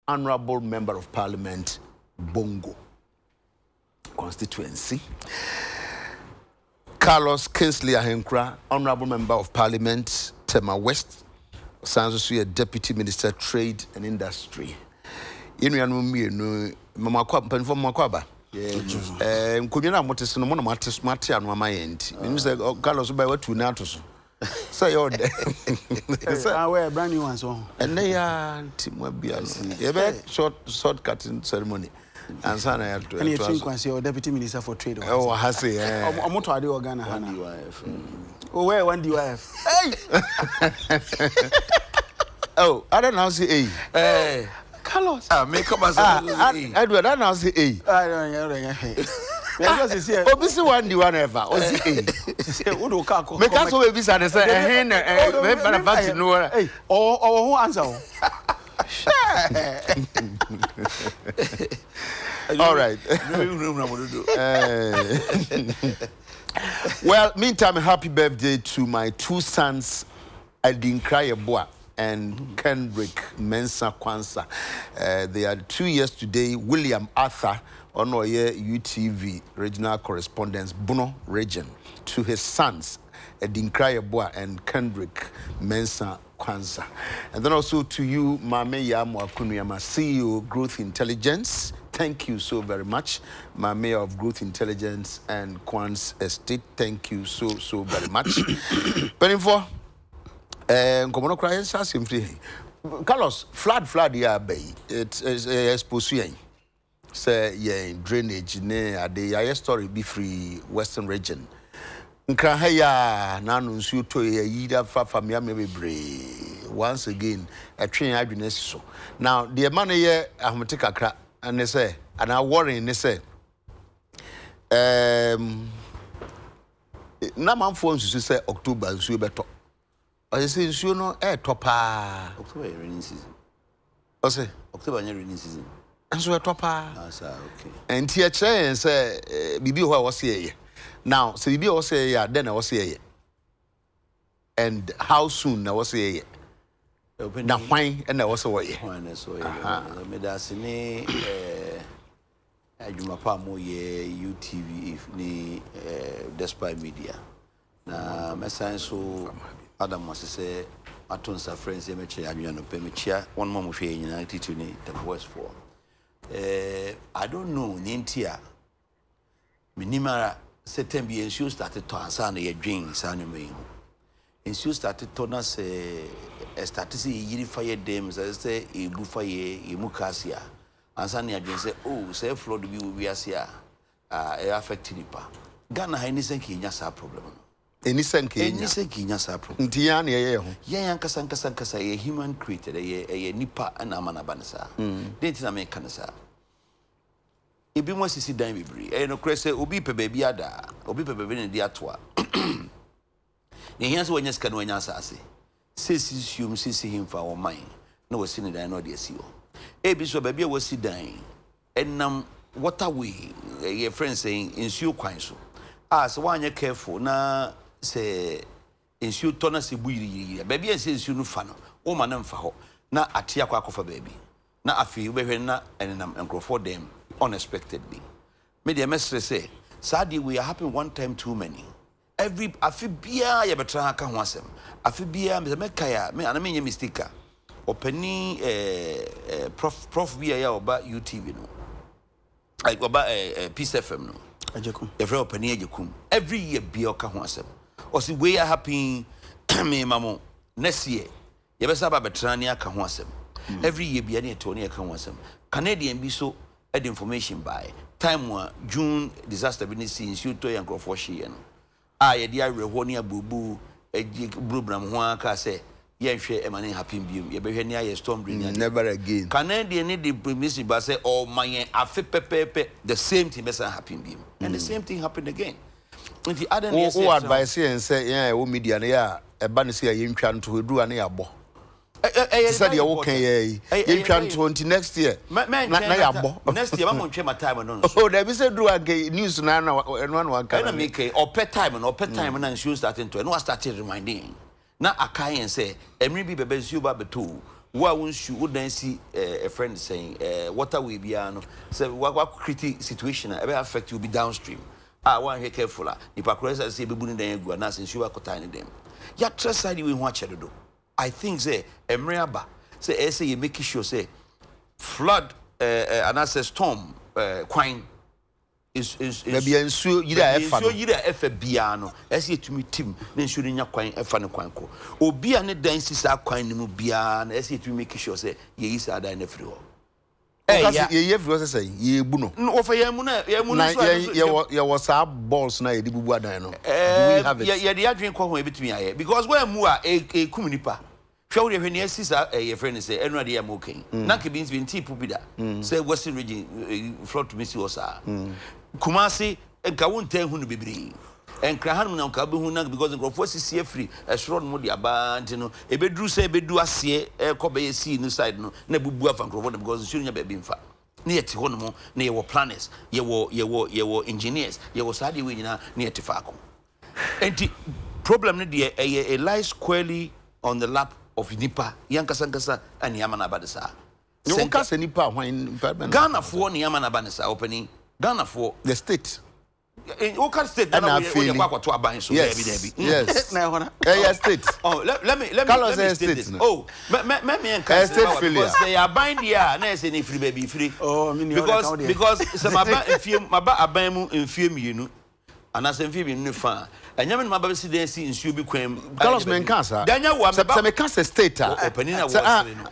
Honorable Member of Parliament, Bongo constituency. Carlos Kingsley Ahenkra, Honorable Member of Parliament, Tema West, Sanso Deputy Minister, Trade and Industry. Mama Makwaba. Kunyana motesi no mo mate anu amayenti. Means Carlos by what to na to so. Say your day. Wear brand new ones on. And they are Timwa Bias. You bet short cutting ceremony. And son, I have to. And you think once your deputy minister for trade. Oh, I say, I'm not to do Ghana. Oh, where one DYF? Hey! Oh, I don't know. Say, hey, Carlos. Make up myself. Edward, I don't know. Say, I don't know. Because it's here. Oh, this one, the one ever. Oh, say, Udo Kako. Make us over this and say, hey, no. Hey, or who answer? All right. Well, meantime, happy birthday to my two sons, Adinkra Yeboah and Kendrick Mensah Kwanzaa. They are 2 years today. William Arthur, Onoye UTV regional correspondent, Bono region, to his sons, Adinkra Yeboah and Kendrick Mensah Kwanzaa. And then also to you, Mame Yamu Akunuyama, CEO Growth Intelligence. Thank you so very much. Mame of Growth Intelligence and Kwans Estate. Thank you so very much. Penifo, Komono Cry, simply. Carlos, flood, yeah, bay. It's exposure. Say, yeah, drainage, the story be free Western region. Nkahaya nanu to ye yida fa famia mebebre once again a train adwene so now the man here ahomte kakra and they say and I worry they say na manfo nsusu say October nsusu beto o say nsusu no topa October rainy season o say October rainy season nsusu topa okay and here say bibi ho was here. Now, so you also say, yeah, then I was here. And how soon I was here? Now, why and I was away. Medasine, Ajumapamo, UTV, if ni despite media. Now, my son, so Adam must say, I told some friends, I met you, one more of United to need the West for. I don't know, Nintia, Minimara. Certain be ensure started to answer your dreams, anime. Ensure started to us a statistic yiri fire dams, as say a buffet, a mucasia. Answer your dreams, say, oh, say, flood will be as here, affected nipa. Ghana, anything in your problem. Anything in your problem. Tiana, yeah, Kasankasa, a human created a nipa and amanabanasa. Didn't I make canasa? Ebi mo sisi dan bibiri no krese obi pe baby ada obi pe baby ne dia toa ne hianso wanya ska no wanya asase sisi sium sisi himfa wo man na wasi ne dan no de asi o ebi so baby a wasi dan enam waterway your friend saying insuo kwan so so wanya careful na se insuo to na se buyiri baby a se insuo no fa no wo ma na mfa ho na atia kwa akofa baby na afi wo behwe na enam enkrofo dem unexpectedly. Media message say, sadly we are happening one time too many. Every afibia ya betra ka ho asem. Afibia me mekaya me ana me mistake. Openi prof bia ya oba UTV no. Like oba Peace FM no. Ajekum. Every openi ajekum. Every year bia ka ho asem. O si we are happy me mamo next year. Ya besa ba betra ni aka ho asem. Every year bia ni to ni aka ho asem. Canadian bi so add information by time one June disaster business in Suto and Crawfordshire. I dear Rehonia Bubu, a jig Brubram Juan Casse, yen share a money happy beam, ye be near a storm bring never again. Canadian need the missing but say, oh, my pepe, the same thing as a happy beam. And the same thing happened again. And the other who advise here and say, yeah, we media, yeah, a banner in trying to do an air. Said you're okay, you can 20 next year. Next year, I'm going to change my time. Oh, there is a do a gay news now and one can make a or pet time and then shoes starting to and what started reminding. Now I can't say, and maybe baby, you baby too. Wa wonsu wo dan si a friend saying water we bia no say what critical situation e affect you be downstream. One here careful nipa kresa say bebu ni dan agu na say nsu akota ni dem. Ya treside we ho a chedo. I think say emre aba say you make sure say flood and as a storm quine is maybe ensuo yida efa no yida efa bia no ese etumi tim na ensuo nya kwan efa ne kwan ko obi a ne dan sisa kwan ne mu bia na ese etumi make sure say ye isa dan na free ho ye free say ye bu no wo fa ye mu na so ye was balls na ye di bubu adan no do we have it ye dey adwen ko ho ebetumi aye because when mu a kum nipa hwe wo hwe ne sisa ye friend say enu ade ya mo ken na ke bi nti pu bi da say western region flood to me si osa Kumasi enka wonta hu no bebiri enkra hanum na enka be hu na because nkrofo sisi free esro no de aba nti no ebeduru say ebedu ase ekobe ye si no side no na bubu afa nkrofo because nsu nya be bi mfa na yeti ho no mo na ye wo planners ye wo engineers ye wo sade we nyina na yeti fa ko enti problem no de a lies squarely on the lap of nipa yankasa ani amana badesa you kasa nipa hwan Ghana for ni amana badesa opening Ghana for the state. In what state? Ghana we kwa to aban so yes. Yes. Yes, state. Oh, let me state this. Oh, me and because they are bind here. Na say ni free baby free. Oh, because some aban mu enfie mienu. Ana say enfie mienu fa. Anyame no maba si den si nsuo bi kwam. Carlos Menkasa. Danya wo am me kasa state ah. Opening na wo sere no.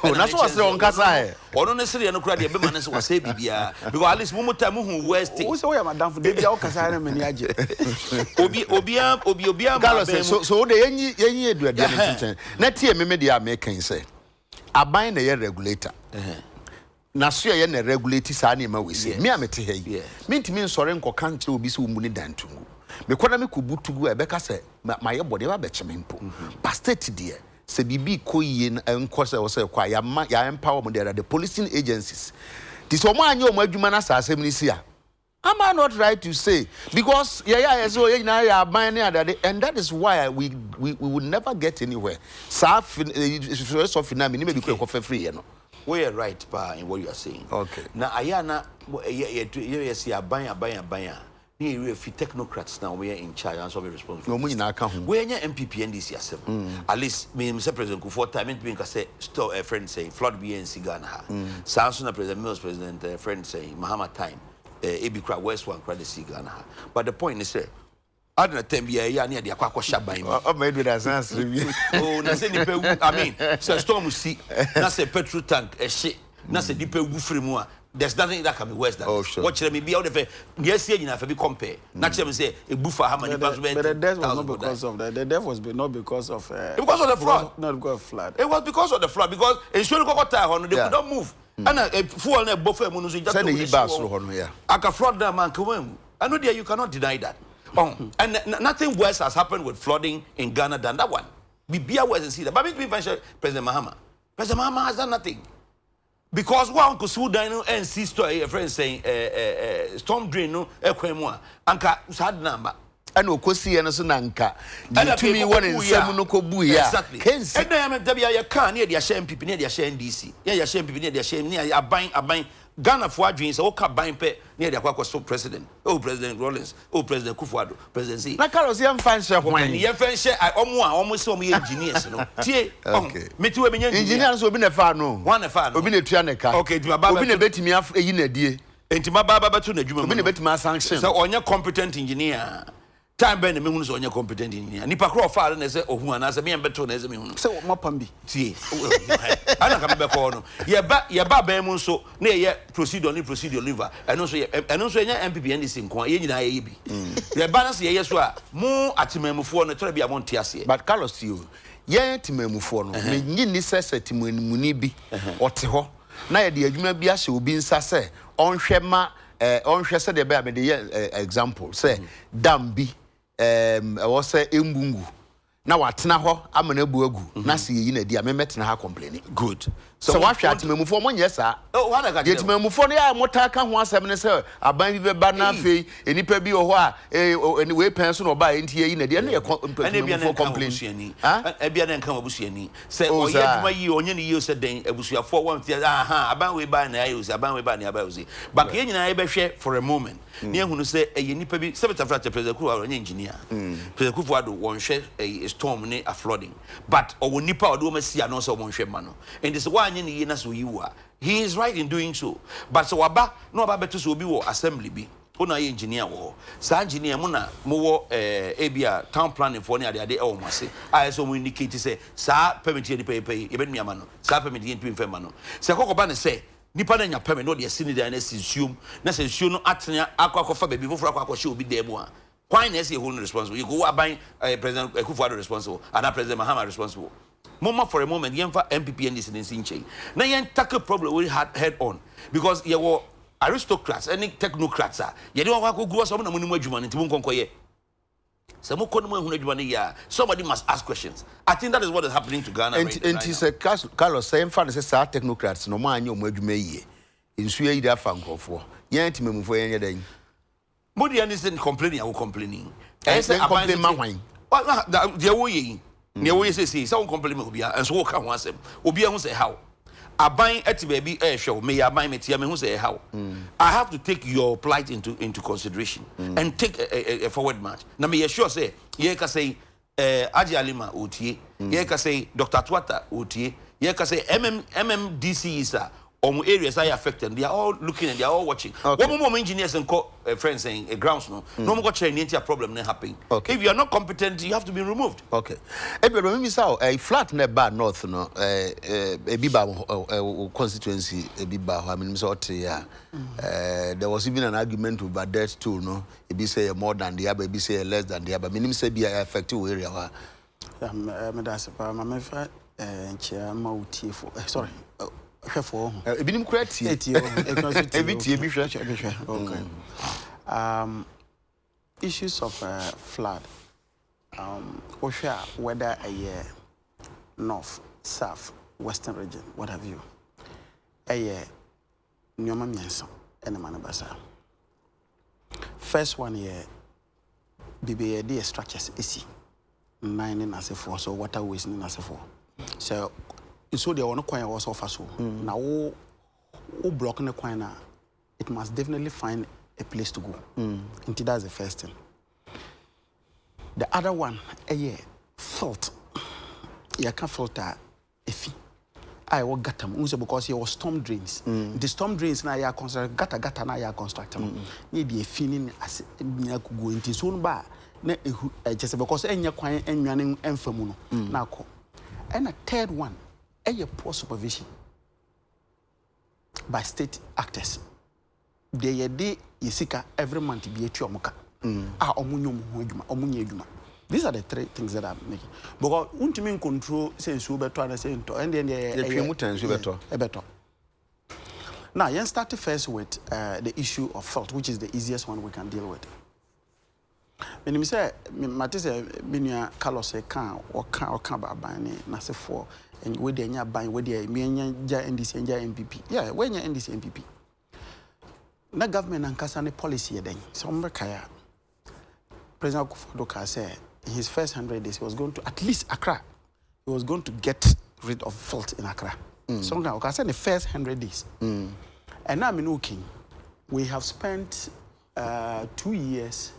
Oh, na so was on kasa e. Ono ne sere no kura de be ma ne so wase bibia because at least mu muta mu hu west. Wo say wo ya madam for dey bia wo kasa na mani age. Obi Carlos so de yenyi eduade ne tinchen. Na tie me de a me kan say. Aban na ye regulator. Na so ye na regulate sa na ma we say. Me amete ha yi. Me ntimi nsore nkọ kan kire obi se wo mu ni dantungu. Me kwana me kubutugu e beka se ma ye bode ba be chemempo pa state de se bibi koyie enko se wo se kwa ya empower mo the policing agencies this omo anya omo adwuma na sa asem ni si a am I not right to say because so na ya ban na adade and that is why we would never get anywhere sa so finami ni me bi ko free ye no we are right pa in what you are saying okay na ayana ye si aban we fi technocrats now we are in charge and so we responsible. No money na aka ho. We anya MPP NDC asem. At least me say President Kufuor time me can say store a friend saying flood BNC Ghana ha. Samson na President Mills President friend saying Mahama time ebi kra West one kra the sea Ghana ha. But the point is say adna time bi ya na de akwa shaban me. O me do that sense review. Oh na say nipa I mean say storm see na say petrol tank e she na say nipa gu free mu a there's nothing that can be worse than watch them be out of yes you know be compare naturally say a buffer how many but the death was not because of that the death was not because of because of the flood not because of flood it was because of the flood because ensuring they could not move and fuel na buffer mu no so just the bus no yeah aka flood that man come I know there you cannot deny that and nothing worse has happened with flooding in Ghana than that one be worse and see that but me President Mahama has done nothing. Because one could sue dino and see story a friend saying storm drain no equemo anka sad number and okosi eno so nanka to me one in seven no ko bu ya kensi and I am there ya can near their shame people near their shame DC ya shame people near their shame near aban Ghana for adwin say o ka ban pe near their kwakwa president President Rollins President Kufuor President Z na Carlos yam fan share hwan yam fan share omo say omo engineers no tie me ti we me engineer so obi na fa no one na fa no obi na tua ne ka okay ti baba obi na betimi eyi na die enti baba betu na adwuma obi na betimi sanction so onye competent engineer time ben me hunu so onye competent engineer nipa kro fa na say ohu ana say me beto na say me hunu say mapam bi tie ana ka be ko no ye ba ben mu so na ye procedure liver eno so enya MPP NDC nko ye nyina ye bi ye ba na say ye so a mu atemamufo no tore bia mo nte ase but Carlos you ye timamufo no me nyi ni sese timanimuni bi ote ho na ye de adwuma bi ahye obi nsa se onhwe ma onhwe se de be me de example say dam bi wo say embungu na watena ho amana bu agu na se yi na di a me metena ha complain good So what shot me for 1 year, sir? Oh, what I got get me for the Motaka 177, a bank with Banafi, any pebi or what, anyway, person or buy into in the end, for complaints. Ebian and Kamabusiani. Say, oh, yeah, my union use a day, a busia for 1 year. Aha, about we buy an use, about we buy an abouzi. But can I ever share for a moment? Near who say a unipebi, 7th of President Kufu, an engineer. President Kufu won't share a storm, a flooding. But or Nipa or Domasia, no so won't share mano. And this one in the so you are. He is right in doing so. But so aba no aba beto so bi wo assembly bi. Ona engineer wo. Sa engineer mo na mo wo ebia town planning for ne ade e wo mase. I so mo indicate say sa permit ye pay e be nua no. Sa permit ye pay ma no. Se kokoba ne say nipa na nya permit no de sini da na sinsuom. Na sinsuom no atena akwakofa ba bi foforo akwakoshe obi da mu a. Why na say who responsible? You go aban President Kufu responsible and President Mahama responsible. Mama for a moment, for MPP and this in Sinche. Now, you tackle problem we had head on because you were aristocrats, any technocrats. You don't want to go some of the money into Munkonkoye. Somebody must ask questions. I think that is what is happening to Ghana. And it's a Carlos saying, "Fan says technocrats, no man, you may be in Sweden, that fan for. Yanti me for any day. Modi isn't complaining, I will complaining. I say, complain my wine. Well, the way. Near we say, some compliment will be and so come once. Obia who say how. I buy at baby air show, may I buy me who say how. I have to take your plight into consideration and take a forward march. Now, me sure say, ye can say, Aji Alima Uti, ye can say, Dr. Twata Uti, ye can say, MMDC is areas I affected. They are all looking and they are all watching. Okay. One more engineers and friends saying grounds no more got any problem happening. Okay. If you are not competent, you have to be removed. Okay. Remember me saw a flat near bad north no a biba constituency a biba I mean so there was even an argument about that too no it be say more than the other be say less than the other minimum say be affected area me that's my me fa chair mauti for sorry for ebinim create okay issues of flood whether a north south western region what have you nyoma mienso ene manabasa first one year BBAD structures isi mining as for so waterways in as for so so they want to coin also for so now who block the coin now it must definitely find a place to go until that's the first thing. The other one fault you can't filter a fee I will get them because you was storm drains the storm drains now you construct gata now you construct them maybe a feeling as you could go into soon bar just because any coin and running enfamuno now and a third one a poor supervision by state actors. They day yesika every month be a tuamoka. These are the three things that I'm making. Because ultimately control says you better and say and then better. Now, you start first with the issue of fault, which is the easiest one we can deal with. When you say, Matisse, Binia Carlos can or can buy Nasa for and where they are buying where they are NDC and MPP. Yeah, when you're NDC MPP. The government and Kasane policy then. Some Kaya. President Kufuor said in his first 100 days he was going to at least Accra. He was going to get rid of fault in Accra. So now I said the first 100 days. And now I'm looking. We have spent 2 years.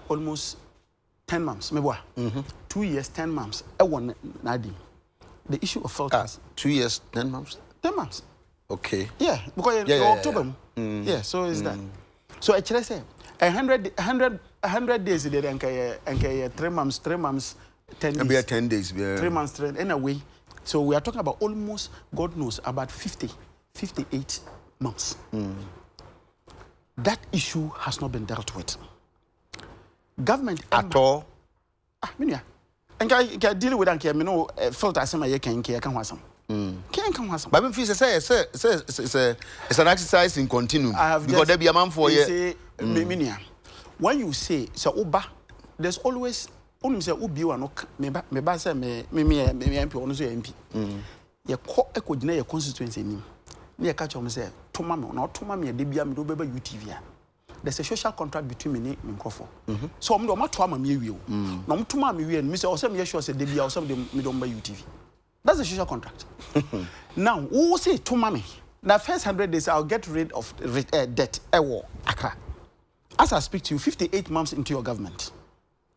Almost 10 months. 2 years, 10 months. The issue of fault is 2 years, 10 months? 10 months. Okay. Yeah, because October. Yeah, so is that. So actually say 100 days they and 3 months, 10 days. Be 10 days. 3 months, in a way. So we are talking about almost, God knows, about 58 months. That issue has not been dealt with. Government at all. And I deal with and me no filter some I can was some. Can't come was some. But if say it's an exercise in continuum. Because there be a man for you. When you say so Uba, there's always only say Ubi or no me say me MP. ye ko ekogina ye constituency ni ye catch am say to mama na to mama ye de bia me do beba UTV a there's a social contract between me and Mkrofo. So I'm not to me we no to mama we and me say osem ye sure say de bia osem de me do beba UTV. That's the social contract. Now, who say to mommy? Now, first 100 days, I'll get rid of debt. Accra. As I speak to you, 58 months into your government.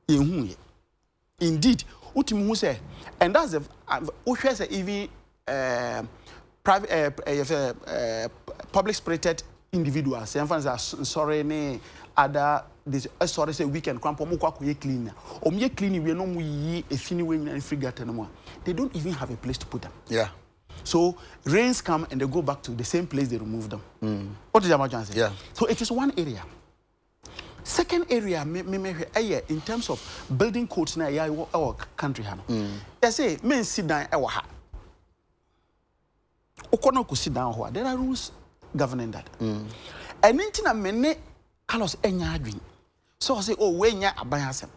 Indeed, who say, and that's the who says even private public spirited individuals. Some sorry, other this sorry say weekend cramp clean. Clean we no we a fini way and free gat anymore. They don't even have a place to put them. Yeah. So rains come and they go back to the same place they removed them. What is your emergency? Yeah. So it is one area. Second area, in terms of building codes in our country, they say men sit down. Okono sit down. There are rules governing that. And intina mene Carlos enya adwin. So I say, oh, we nya abansam.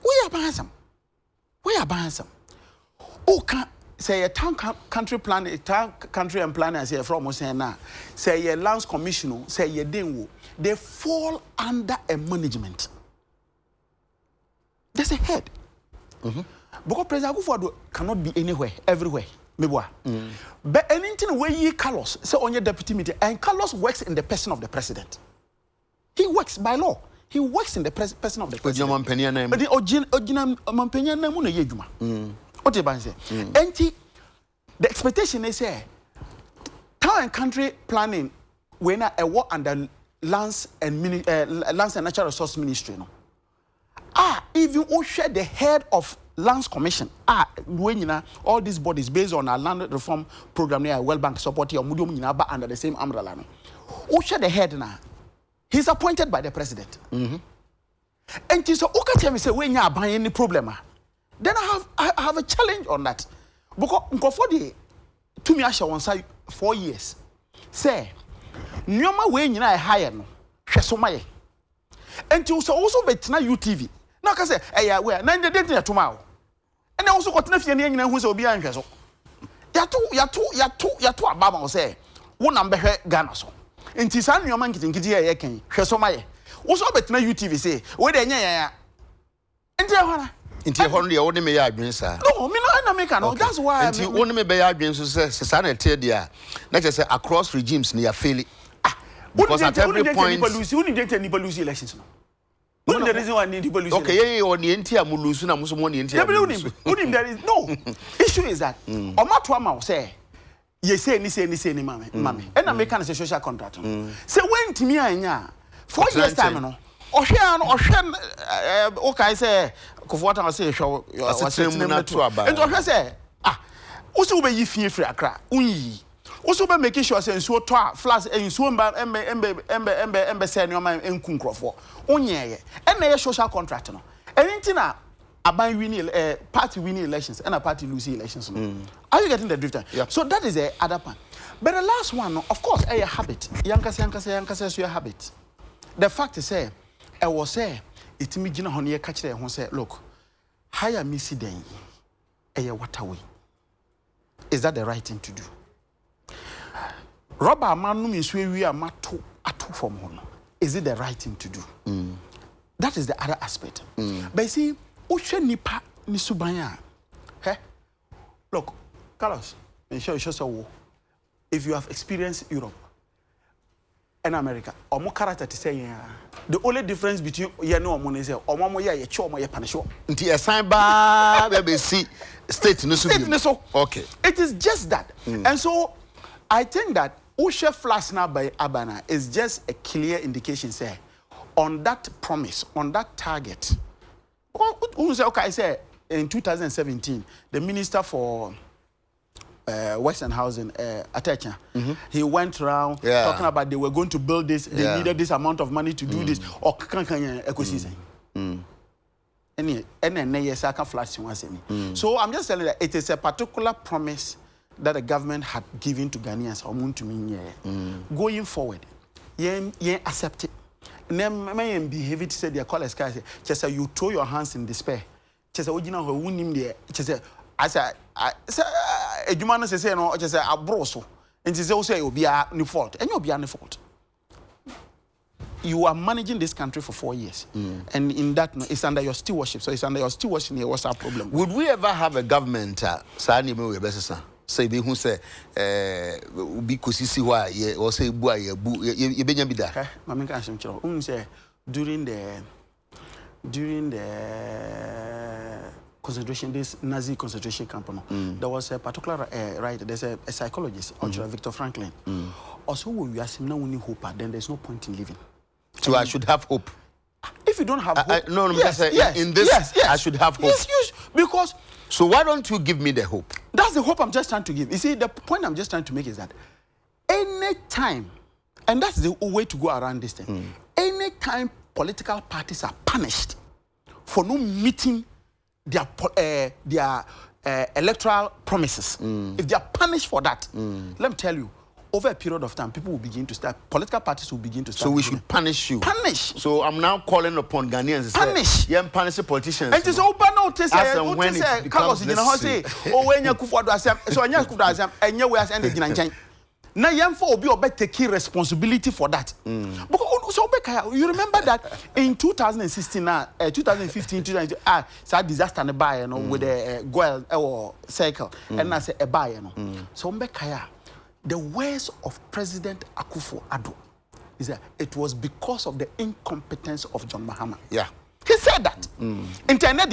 We abansam. Oh, can say a town country plan, a town country and planner say from Osena, say a lands commission, say ye denwo. They fall under a management. There's a head. Because President Akufo-Addo cannot be anywhere, everywhere. But anything where ye Carlos, say on your deputy meeting, and Carlos works in the person of the president. He works by law. He works in the person of the president. But the original Mampenya name no yejuma. What do you say? The expectation is say town and country planning when a work under lands and natural resource ministry no. Even we share the head of lands commission. When all these bodies based on our land reform program near World Bank support your under the same umbrella. We share the head now. He's appointed by the president. And so okay me say when you are any problem. Then I have a challenge on that. Because for the to me asha one side 4 years. Say nyoma we nyina hire no hwesomaye. And you also betina UTV. Now can say eh we na the date tomorrow. And also got na fie na nyina hu say obi an hweso. Yato ababa say wo na mbehwe Ghana so. Enti san nyoma nkitikiti ye kan hwesomaye. Also betina UTV say we de nya ya. Enti ehwana Inti honre wo ne me ya adwen sa. No, me no na make no. That's why Inti wo ne me be ya adwen so say sa na tie dia. Na say across regimes ne ya fail. Because at every point we need to lose elections no. What is the reason why need to lose? Okay, on the enti am lose na mo so mo ne enti am. There is no issue is that omato ama say ye say ni mame. And I make an social contract. Say when timi anya 4 years time no. Okay, say Kofuata say show your and to say also be you free Accra unyi also be making sure say so to flats and so embe say no man enku nkrofo unye and na social contract no anything na aban winning party winning elections and a party losing elections no. Are you getting the drift? Yeah. So that is the other part. But the last one of course a habit yankase so your habit. The fact is say I was say it me gina honey catch there who say look hire me see then waterway. Is that the right thing to do? Robber man no means we are mato from home. Is it the right thing to do? That is the other aspect. But you see, Ushe nipa ni subanya. Look, Carlos, if you have experienced Europe and America, or more character to say, the only difference between you know money is or more ye choma ye punish. Nti assign ba be see state no so. Okay. It is just that. And so I think that Ushe flash now by Abana is just a clear indication say on that promise, on that target. Okay, I say in 2017, the Minister for Western Housing, Atecha, he went around talking about they were going to build this, they needed this amount of money to do this, or ecosystem. So I'm just telling you that it is a particular promise that the government had given to Ghanaians. Going forward, you accept it. Then behave it said their callers say, just you throw your hands in despair. Just original who win him there. Just I said edwuma no say no just say abro so nti say wo say obia ni fault enye obia ni fault. You are managing this country for 4 years, and in that it's under your stewardship. So it's under your stewardship. What's our problem? Would we ever have a government? Say be who say be kusisi wa ye or say bua ye bu ye benya bi da. Mama can say during the concentration, this Nazi concentration camp, there was a particular writer. There's a psychologist, Victor Franklin. Also, we ask him now when you hope, then there's no point in living. So I should have hope. If you don't have hope, no, yes, in this, I should have hope. Yes, because. So why don't you give me the hope? That's the hope I'm just trying to give. You see, the point I'm just trying to make is that any time, and that's the way to go around this thing. Any time political parties are punished for not meeting their electoral promises, if they are punished for that, let me tell you. Over a period of time, people will begin to start, political parties will begin to start. So we should punish you. Punish. So I'm now calling upon Ghanaians to punish. Say, yeah, punish the politicians. And it's open now to say, as and when it becomes necessary. Oh, when you go for the so when you go for the and you are ending in now, young for be obey take responsibility for that. Because so you remember that in 2016, 2015, 2018, so disaster in the buy, you know, with the goil or cycle, and I say a buy, you know. So the words of President Akufo-Addo is that it was because of the incompetence of John Mahama. Yeah. He said that. Internet,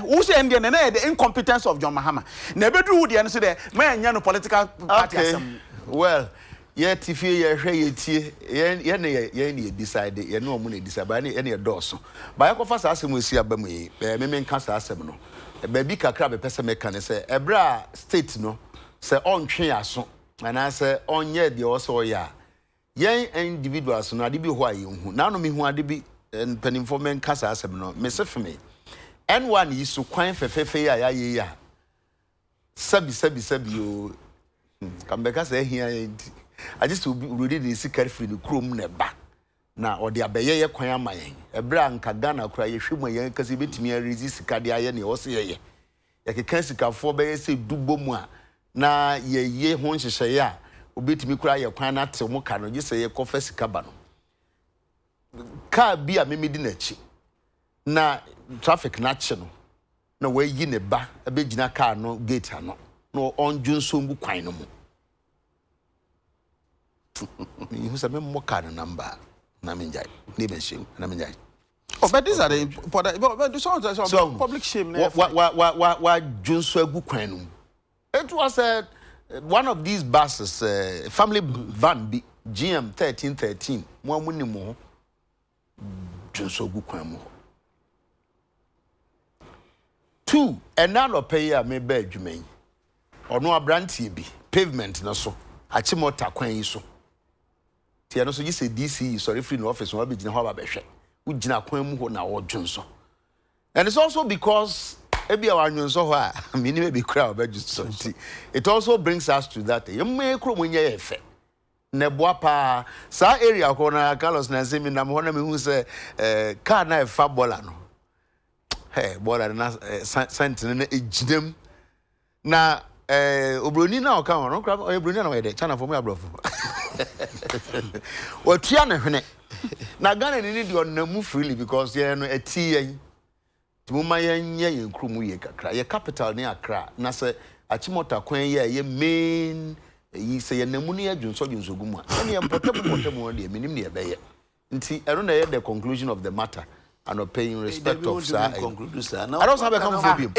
who said the incompetence of John Mahama? Never do the answer there. Man, political party. Okay. Well, yet if you decide, you know, money decide by any doors. By a first asking we see a bammy, men can't ask them. A baby crab a person can say, a bra state no. Say on train aso and I say on ye the also ya yen individuals no ade bi ho aye hu na no me hu ade bi penin for men kasa asem no me se fme n1 yi so kwan fefefe ya ye ya sabi o kambe kasa ehia enti I just ready the secret free the chrome ne ba na ode abeye ye kwan amayen ebra nka Ghana kura ye hwemu yen kasa betimi resist kade aye ne o se ye ye ke sika fo be se dubo mu a na ye ho nhyehyeye a obetimi kura ye kwan na te mu ka no gye se ye kofa sika ba no ka bi a memedi na chi na traffic na chi no na wayi ne ba abegina car no gate ano no onju nso mbu kwan no mu you say me mo car number na menjai ne ben shame na menjai. Oh, but these are the important, but so public shame. What junso agu kwan no. It was one of these buses, family van, GM 1313. Mo amuni mo junso gu kwan mo. 2 enano pay ya me be adwuman. Ono abrantie bi pavement na so. Achi mota kwan yi so. Ti no so gi se DC sorry free no office no be gina ho ba behwe. Wo gina kwan mu ho na wo junso. And it's also because it also brings us to that. You may when you Nebuapa, sa area corner, Carlos Nazim, and I'm one of who say, car na fab bolano. Hey, bola sent in a na Obrunina or come on, or Brunina, China for my brother. Well, Tiana, now Ghana need your move freely because you're a tea. Mumaya nye nkrumu ye kakra ye capital ne Accra na se achimota kwan ye main yi se ye namu ne adwunso gumu a ne ye mpotemu de minim ne ye beye nti ero na ye the conclusion of the matter and paying respect of sir. I don't have a come for him.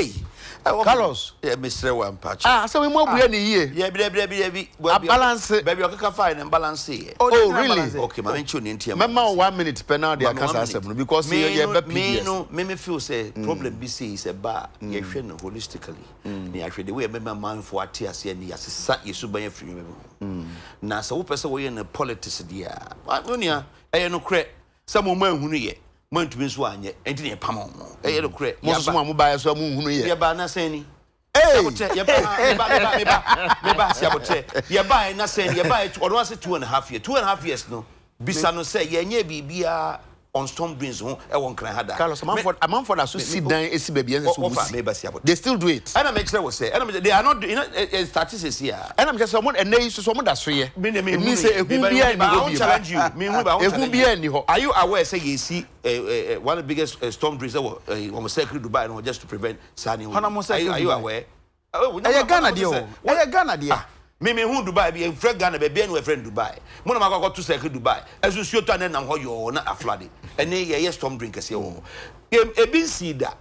Carlos, Mr. One patch. So we more be any year. Yeah, balance baby okaka fine and balance. Oh, really? Okay, my mention in here. Remember 1 minute per now they are because me feel say problem BC is a bar ye hwe no holistically. Ni ahwe the way member man for atiase and yasesa yesuban free me. Na so wo pese wo ye na politics dia. Onia e no kre some man hunu ye. Man to be so anye enti ne pam mo e ye kure mo so mo ba so mo hunu ye ye ba na sen ni ye ba siabote ye ba na sen ye ba odo ase 2.5 years no bisa no say ye nya bibia on storm drains ho e won kran hada Carlos, a man for that so sit down esi baby and so they still do it. And I make sure we say and they are not, you know, statistics here. And I'm just someone and they so someone that's so here. Me say I won't challenge you. Me who I won't challenge you. Are you aware say you see one of the biggest storm drains that were circling Dubai and just to prevent Sani? Are you aware? Ghana deal. Ghana deal. Me who Dubai be friend Ghana be no friend Dubai. Mo na ma to circle Dubai. Esu suo to na ho yo na aflade. Ene ye storm drink kese wo. E bin see that.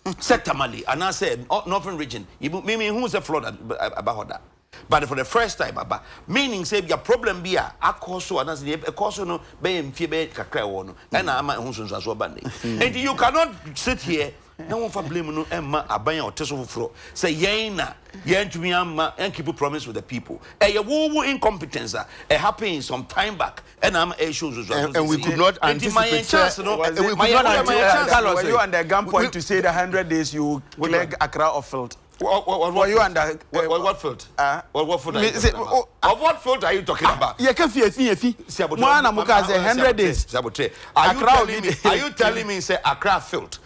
Setamali and I said northern region. Me who's a flood about that. But for the first time baba meaning say your problem be a akoso and as the akoso no be mfie be kakra wo no. E na ama hu so so bande. And you cannot sit here. No one for blame no emma aban or teso fro say yen na yen to me amma and keep a promise with the people e wo incompetence e happened some time back and am issues and we could not anticipate chance no we could not anticipate. Carlos, were you under gunpoint to say the 100 days you leg Accra of field? What you under what field? What field? Of what field are you talking about? You can feel Moana Muka say 100 days. Are you telling me say Accra field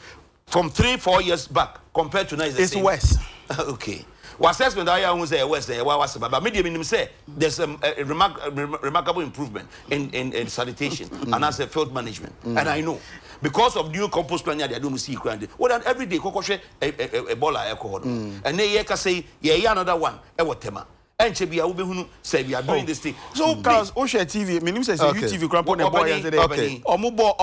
from 3-4 years back compared to now is the same? It's worse. Okay. What assessment I who say west there was but medium say there's a remarkable improvement in sanitation and as a field management and I know because of new compost plan they don't see grand well every day kokoshe a bola alcohol and they can say yeah another one tema and Chebia will be say we are doing this thing. So because Osha TV, my name says UTV Crampon boy yesterday. Okay. Omubo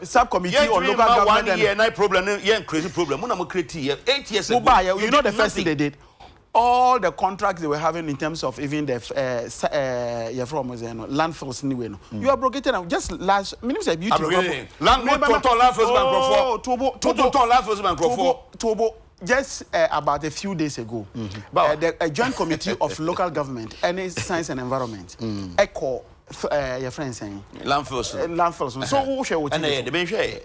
subcommittee on local government. 1 year no problem, yeah crazy problem. Una mo create 8 years ago. You know the first thing they did. All the contracts they were having in terms of even the landfills anyway. You abrogated them just last. My name says UTV. Landfills just about a few days ago, a joint committee of local government and science and environment, echo your friend saying landfills. So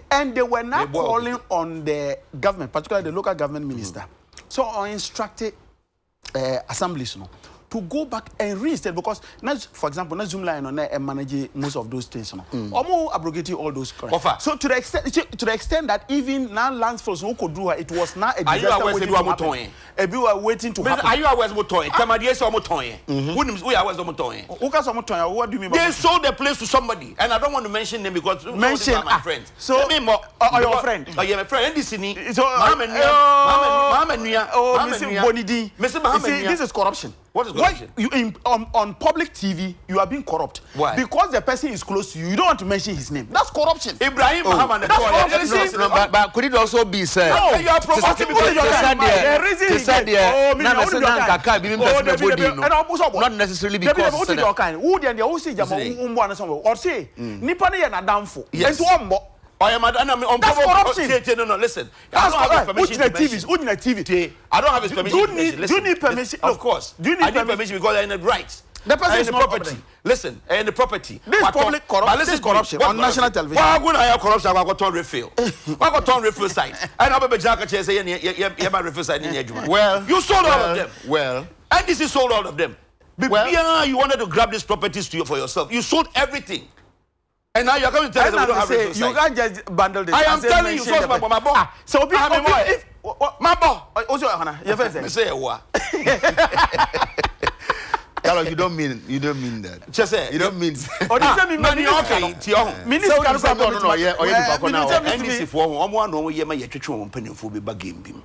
and they were not calling on the government, particularly the local government minister. So I instructed assemblies to go back and reinstate because now, for example, now Zoom line on manage most of those things. Or abrogating all those correct. So to the extent that even now landfills who could do it was not a disaster waiting to happen. We were waiting to happen. Are you aware of Motoy? Tamadies or Motoy? We are aware of Motoy. What do you mean? They sold the place to somebody, and I don't want to mention them because mention my friends. So your friend? Oh yeah, my friend. And this is Mama Bonidi. This is corruption. What is corruption? On public TV, you are being corrupt. Why? Because the person is close to you. You don't want to mention his name. That's corruption. Ibrahim Muhammad. That's corruption. But could it also be said? No, you are promoting me. Not necessarily because that's corruption. No, listen. I don't have permission to mention. I don't have his permission. Do you need permission? Of course. Do you need permission because I need rights? The person is the property. Listen, and the property. This is public corruption. This is corruption on national television. Why would I have corruption? I got on refill. I got on refill site. I know about Jacka Chase saying, "Yeah, my refill site in Edgeman." Well, you sold all of them. Well, and this is sold all of them. Well, you wanted to grab these properties for yourself. You sold everything. And now you're coming to tell us that we don't have refill site. You can't just bundle this. I am telling you, first, my boy. So, if my boy, also, your friend say what? Carlos, you don't mean that. Just say you don't mean. Oh, this mean money okay. Minister no, yeah, or you NDC for one no ye ma ye twetwe won panimfo be ba game bim.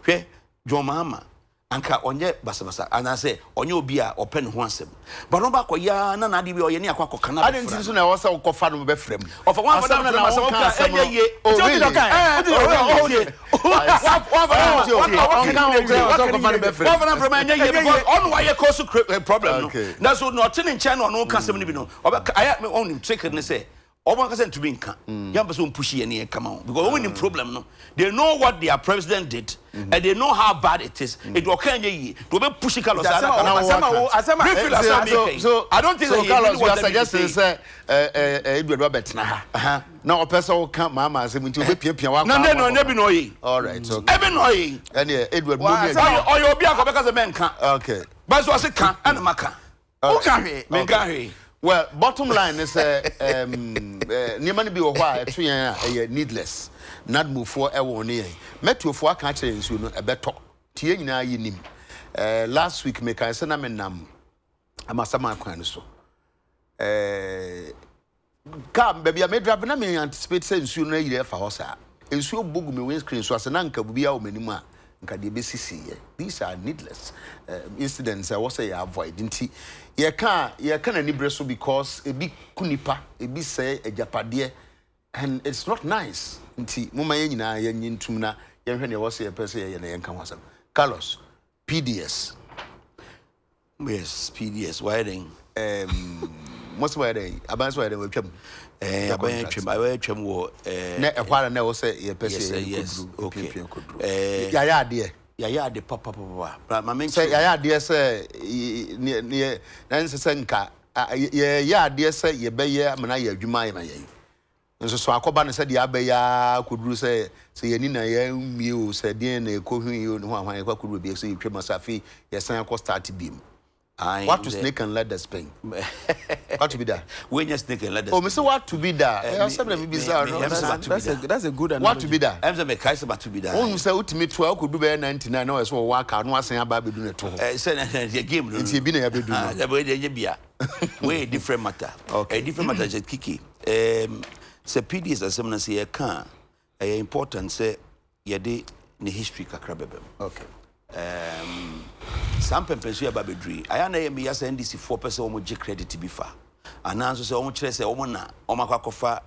Hwe John Mahama anka onye basabasa ana say onye obi a open ho asem. But no ba koya na na de bi oye ne akwa kokana. I didn't so na wo say kofa no be frem. Of one for them na enye ye. Oh really? Because on why you cause problem. That's what nothing in China no kasem ni bi no. I me on trick and say Oban ka to be nka. Yam person push here near come on because when the problem no they know what their president did and they know how bad it is. It will can ye to be pushing Carlos. So I don't think so Carlos you are suggesting say Edward Robert na now a person will come mama say we to be pia wa. No be no ye. All right so even no ye. And Edward or you be a because the men can. Okay. But so I say can and maka. Who can he? Men can he. Well, bottom line is niema no bi wo ho a eto yen needless not move for e won ne yen meto fo aka kire nsu no ebeto tie nyina yenim last week me kan se na me nam amasama kwan no so kam baby me drive na me anticipate say nsu no yire fa ho sa nsu bogu me windscreen so ase na nka bubi a o manim a nka de besisi ye these are needless incidents I was say avoid nti ye can na nibre so because e bi kunipa e bi say ejapade and it's not nice nti moma ye nyina ye nyintum na ye hwe ne was say person ye na ye nka wasam Carlos PDS yes PDS wiring most why they abans why they we twam I twam wo na e kwara na wo say ye person yes okay ya de ya de papa ma men say ya de say ne na nse nka ya de say ye be ye amana ya adwuma ye ma ye nso so akoba no say de abaya koduru say ye ni na ye mie o say de na ekohun ye no ho ahwan ye koduru bi say twam asafi ye san akọ start beam. What to snake and ladder Spain? What to be that? When you snake and ladder. Oh, Mr. What to be that? That's a good analogy. What to be that? I'm saying Kaisa to be that. Oh, Mr. Ultimate 12 could do better 99 hours or work out. No one saying about doing it. The game. It's been a bit. Way different matter. Okay. A different matter is Kiki. So PDS as someone say a can a important say ye de the history kakrabebe. Okay. Some pension about bedri. I am a yes NDC 4% omo credit to be far. And answer say omo chere say omo na omo kwakofa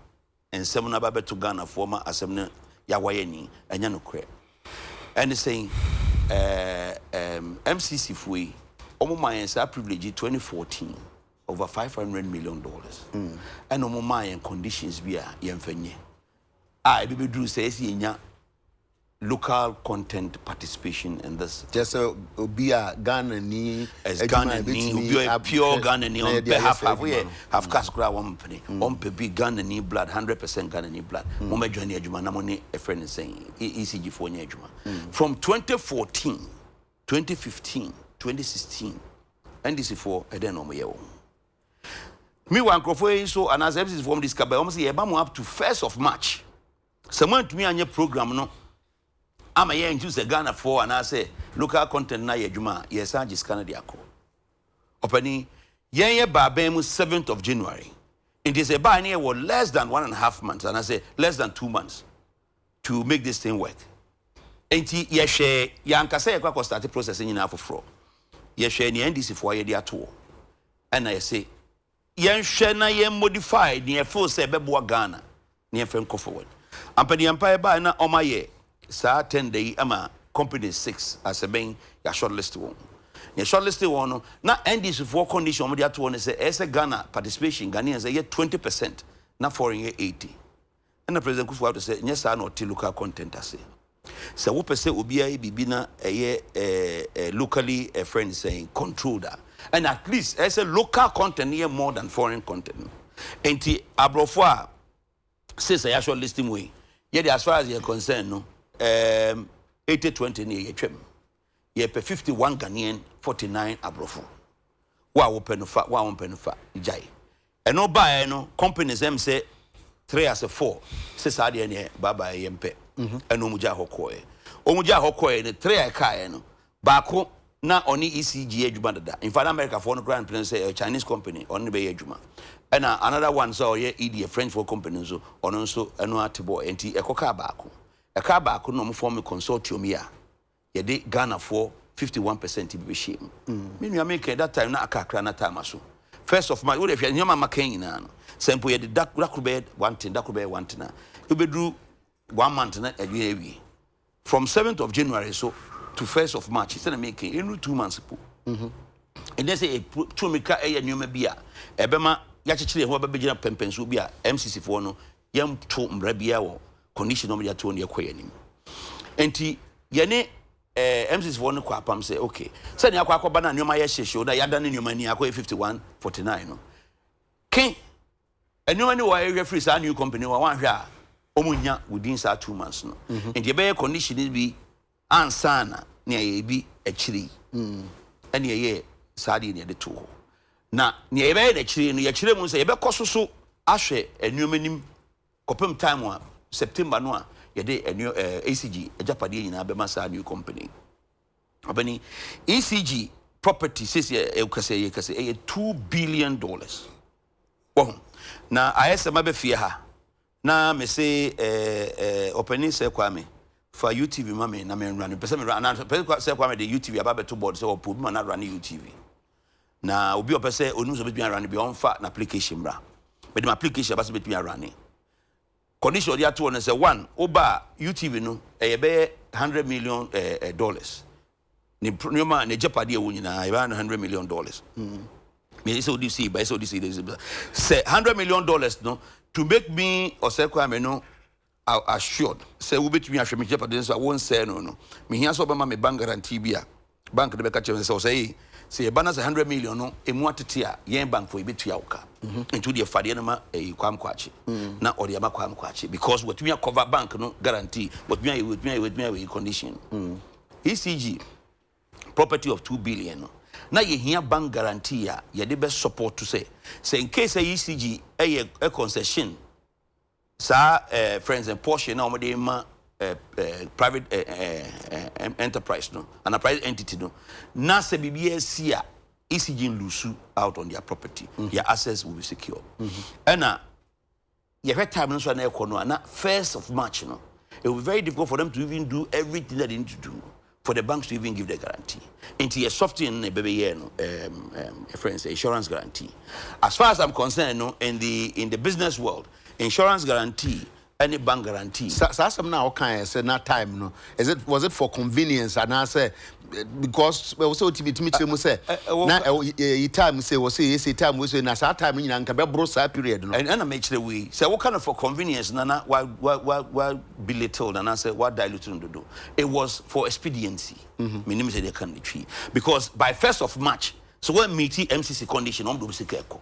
ensem na babe to Ghana former asem ya wayeni enya no kre. And saying MCC fui omo mayen sa privilege 2014 over $500 million. And omo mayen conditions bi a yemfanye. I be bedru say enya local content participation in this. Just be a Ghana ni as Ghana ni be a pure Ghana ni on behalf have Kaskura one penny on be Ghana ni blood 100% Ghana ni blood. Mama journey adwuma na money a friend saying ECG for nya adwuma. From 2014, 2015, 2016 NDC for e den no me yewo. Me wan crofo so and as MCC from this kabay almost e ba mo up to 1st of March. Someone to me anya program no I'm a young Jews Ghana for and I say local content na yejuma yes I just Canada ako. Openi ye babemu 7th of January. It is a buy near was less than 1.5 months and I say less than 2 months to make this thing work. Enti ye share yanka say kwa start processing in afro. Ye share ni NDC for ye dia to. And I say yen share na ye modify ni e full say beboa Ghana ni e fen ko forward. Ampani empire buy na omaye sa 10 day ama company 6 as a being ya shortlist one. Ya shortlist one na NDC for condition mo dia to one say as a Ghana participation Ghanaians say 20% na foreign 80. And the president Kufuor to say yes na not local content ase. So wo pese obi a bibi na locally a friend saying control that. And at least as a local content here more than foreign content. Enti abrofo a say say shortlisting way. Yet as far as you're concerned no 80-20 near ye 51 Ghanaian 49 abrofo wa open fa jai and no buy no companies them say 3 as a 4 say sade ne baba yempe and omuja hokoe ne 3 aka no baako na oni ECG adwuma dada in fact America for no grand plan say a Chinese company on be adwuma and another one so ye ED a French for company so on so eno atebo enti ekoka baako a car back no form a consortium here. Ye de Ghana for 51% be shame. Meaning you make that time na akakra na time aso. 1st of March, if you nyama makan na no. Sempo ye de dakubed one thing na. You be do 1 month na ewie. From 7th of January so to 1st of March, instead of making in 2 months po. And they say to me ka e nyoma bia. Ebema ya chichire ho ba begina pempenso bia MCC for no yam to mbra bia wo condition no media to on yekoyanim enti ye ne MCC for no kwapam say okay say ne akwa na nyoma ye hyehye na yada ne nyoma ni akwa 5149 no ken nyoma ni wa area free sa new company wa wan hwe a omunya within sa 2 months no enti ye be condition bi ansana ne ye bi akiri ene ye sa de ne de to na ne ye be na akiri no ye kire mu say ye be kososo ahwe enuomanim kopem time one September no a yede ACG ejapade nyina be masa new company abani ECG property says ye kase $2 billion oh na ayesema be fie ha na me say opening say kwame for UTV mama na me run pese me run na say kwame the UTV aba to board say opo bi na run UTV na obi opese onu so be run be on fa na application bra but the application aba so be run condition they are to say one oba UTV no be $100 million ni nyoma ne jeopardy e wonyina e ba $100 million me so this see by so this say $100 million no to make me or say kwame no assured say we betumi ahwe me jeopardy so I won't say no me here so be ma me bank guarantee bia bank de be ka che say e ba na $100 million no emu atete a yen bank for e betua uka into the fade no ma kwam kwachi na odi ama kwam kwachi because what we cover bank no guarantee but we condition ECG property of $2 billion na ye here bank guarantee ya de be support to say in case ECG a concession sa friends and portion na omode ma private enterprise no and a private entity no na se bibia sia ECG lose out on their property their assets will be secure and you have time so na ekono na 1st of March no it will be very difficult for them to even do everything that they need to do for the banks to even give the guarantee into a software in baby friends insurance guarantee as far as I'm concerned no in the business world insurance guarantee any bank guarantee some now can say na time no was it for convenience and I say because we also to me say na time say was say time we say na sa time nyina nka be bro sa period no and I make the way say what kind of for convenience na why belittled and I say what diluted to do it was for expediency minimum say they can tree because by 1st of March so when meet MCC condition on do be sekeko